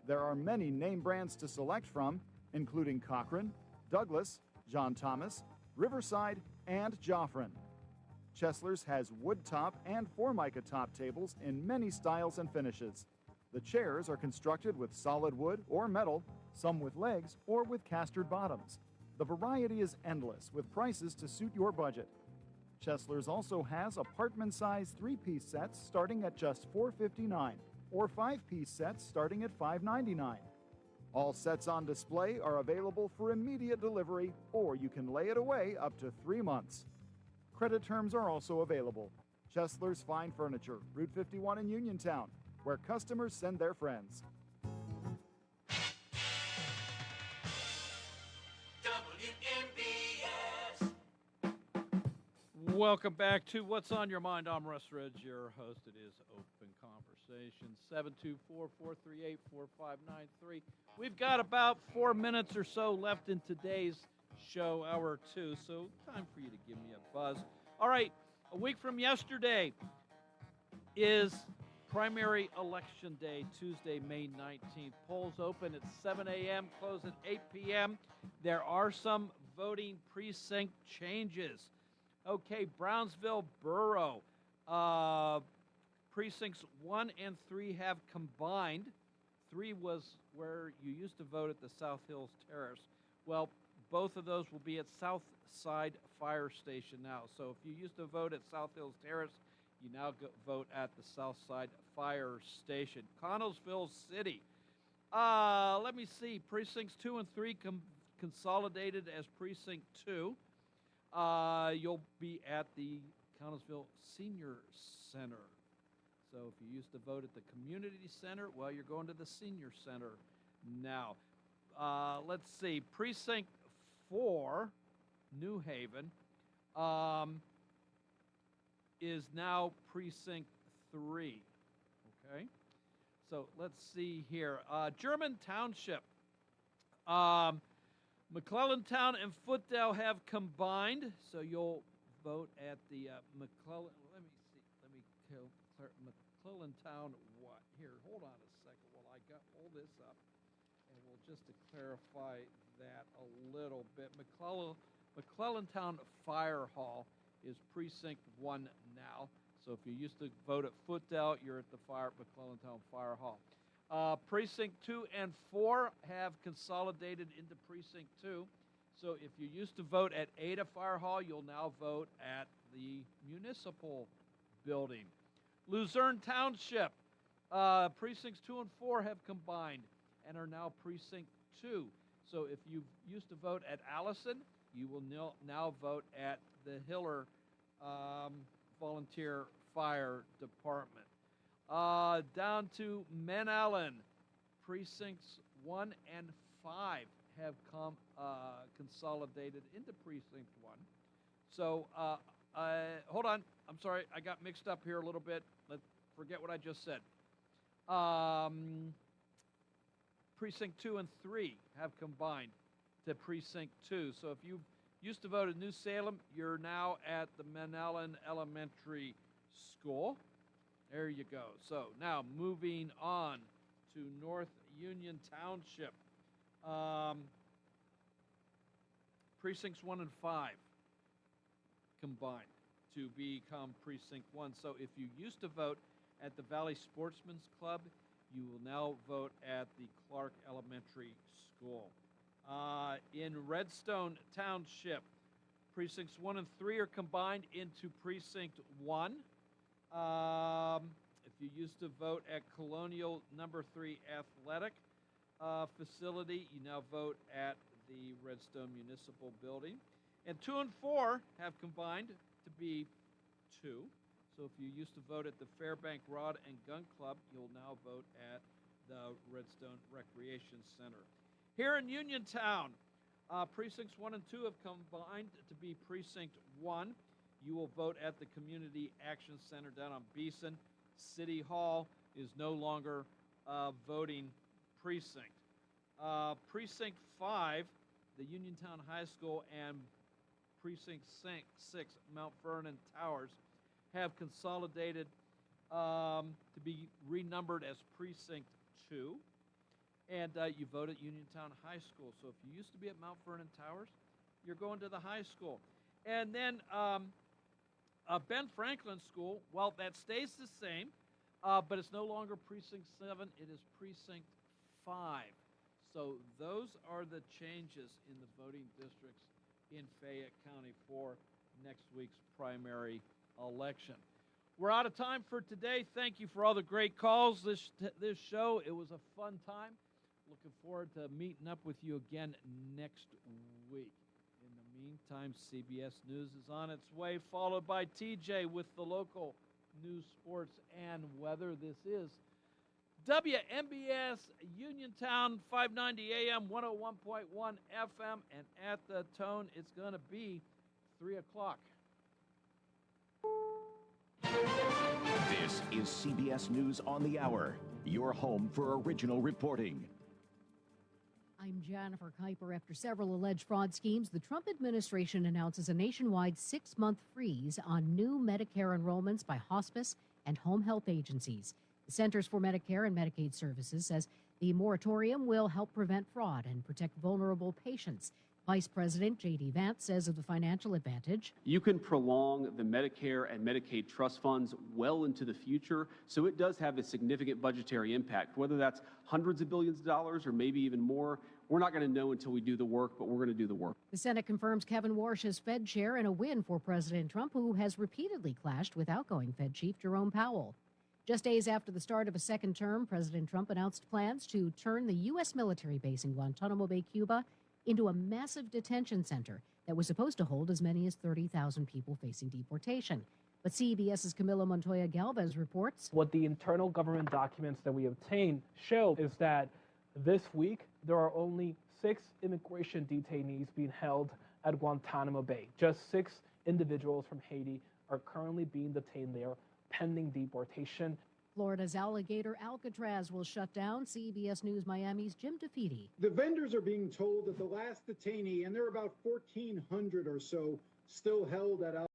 There are many name brands to select from, including Cochrane, Douglas, John Thomas, Riverside, and Joffrin. Chesler's has wood top and Formica top tables in many styles and finishes. The chairs are constructed with solid wood or metal, some with legs or with castered bottoms. The variety is endless, with prices to suit your budget. Chesler's also has apartment-size 3-piece sets starting at just $459, or 5-piece sets starting at $599. All sets on display are available for immediate delivery, or you can lay it away up to 3 months. Credit terms are also available. Chesler's Fine Furniture, Route 51 in Uniontown, where customers send their friends. Welcome back to What's on Your Mind. I'm Russ Rhodes, your host. It is Open Conversation, 724-438-4593. We've got about 4 minutes or so left in today's show, hour 2, so time for you to give me a buzz. All right, a week from yesterday is primary election day, Tuesday, May 19th. Polls open at 7 a.m., close at 8 p.m. There are some voting precinct changes. Okay, Brownsville Borough. Precincts 1 and 3 have combined. 3 was where you used to vote at the South Hills Terrace. Well, both of those will be at Southside Fire Station now. So if you used to vote at South Hills Terrace, you now vote at the Southside Fire Station. Connellsville City. Let me see. Precincts 2 and 3 consolidated as Precinct 2. You'll be at the Connellsville Senior Center. So if you used to vote at the community center, well, you're going to the senior center now. Let's see. Precinct 4, New Haven, is now Precinct 3. Okay? So let's see here. German Township. McClellan Town and Footdale have combined, so you'll vote at the McClellan. Let me see. Let me McClellan Town. What? Here, hold on a second while I hold this up, and we'll just to clarify that a little bit. McClellan Town Fire Hall is Precinct 1 now. So if you used to vote at Footdale, you're at the McClellan Town Fire Hall. Precinct 2 and 4 have consolidated into Precinct 2. So if you used to vote at Ada Fire Hall, you'll now vote at the municipal building. Luzerne Township, Precincts 2 and 4 have combined and are now Precinct 2. So if you used to vote at Allison, you will now vote at the Hiller Volunteer Fire Department. Down to Menallen, Precincts 1 and 5 have consolidated into Precinct 1. So, hold on. I'm sorry. I got mixed up here a little bit. Let's forget what I just said. Precinct 2 and 3 have combined to Precinct 2. So if you used to vote in New Salem, you're now at the Menallen Elementary School. There you go. So now moving on to North Union Township. Precincts 1 and 5 combined to become Precinct 1. So if you used to vote at the Valley Sportsman's Club, you will now vote at the Clark Elementary School. In Redstone Township, Precincts 1 and 3 are combined into Precinct 1. If you used to vote at Colonial Number 3 Athletic Facility, you now vote at the Redstone Municipal Building. And 2 and 4 have combined to be 2. So if you used to vote at the Fairbank Rod and Gun Club, you'll now vote at the Redstone Recreation Center. Here in Uniontown, Precincts 1 and 2 have combined to be Precinct 1. You will vote at the Community Action Center down on Beeson. City Hall is no longer a voting precinct. Precinct 5, the Uniontown High School, and Precinct 6, Mount Vernon Towers, have consolidated to be renumbered as Precinct 2. And you vote at Uniontown High School. So if you used to be at Mount Vernon Towers, you're going to the high school. And then Ben Franklin School, well, that stays the same, but it's no longer Precinct 7. It is Precinct 5. So those are the changes in the voting districts in Fayette County for next week's primary election. We're out of time for today. Thank you for all the great calls this show. It was a fun time. Looking forward to meeting up with you again next week. In the meantime, CBS News is on its way, followed by TJ with the local news, sports, and weather. This is WMBS Uniontown, 590 AM, 101.1 FM, and at the tone, it's going to be 3 o'clock. is CBS News on the Hour, your home for original reporting. I'm Jennifer Kuiper. After several alleged fraud schemes, the Trump administration announces a nationwide 6-month freeze on new Medicare enrollments by hospice and home health agencies. The Centers for Medicare and Medicaid Services says the moratorium will help prevent fraud and protect vulnerable patients. Vice President J.D. Vance says of the financial advantage. You can prolong the Medicare and Medicaid trust funds well into the future, so it does have a significant budgetary impact. Whether that's hundreds of billions of dollars or maybe even more, we're not going to know until we do the work, but we're going to do the work. The Senate confirms Kevin Warsh as Fed chair in a win for President Trump, who has repeatedly clashed with outgoing Fed chief Jerome Powell. Just days after the start of a second term, President Trump announced plans to turn the U.S. military base in Guantanamo Bay, Cuba, into a massive detention center that was supposed to hold as many as 30,000 people facing deportation. But CBS's Camila Montoya Galvez reports. What the internal government documents that we obtained show is that this week there are only 6 immigration detainees being held at Guantanamo Bay. Just 6 individuals from Haiti are currently being detained there pending deportation. Florida's alligator Alcatraz will shut down. CBS News Miami's Jim DeFiti. The vendors are being told that the last detainee, and there are about 1,400 or so, still held at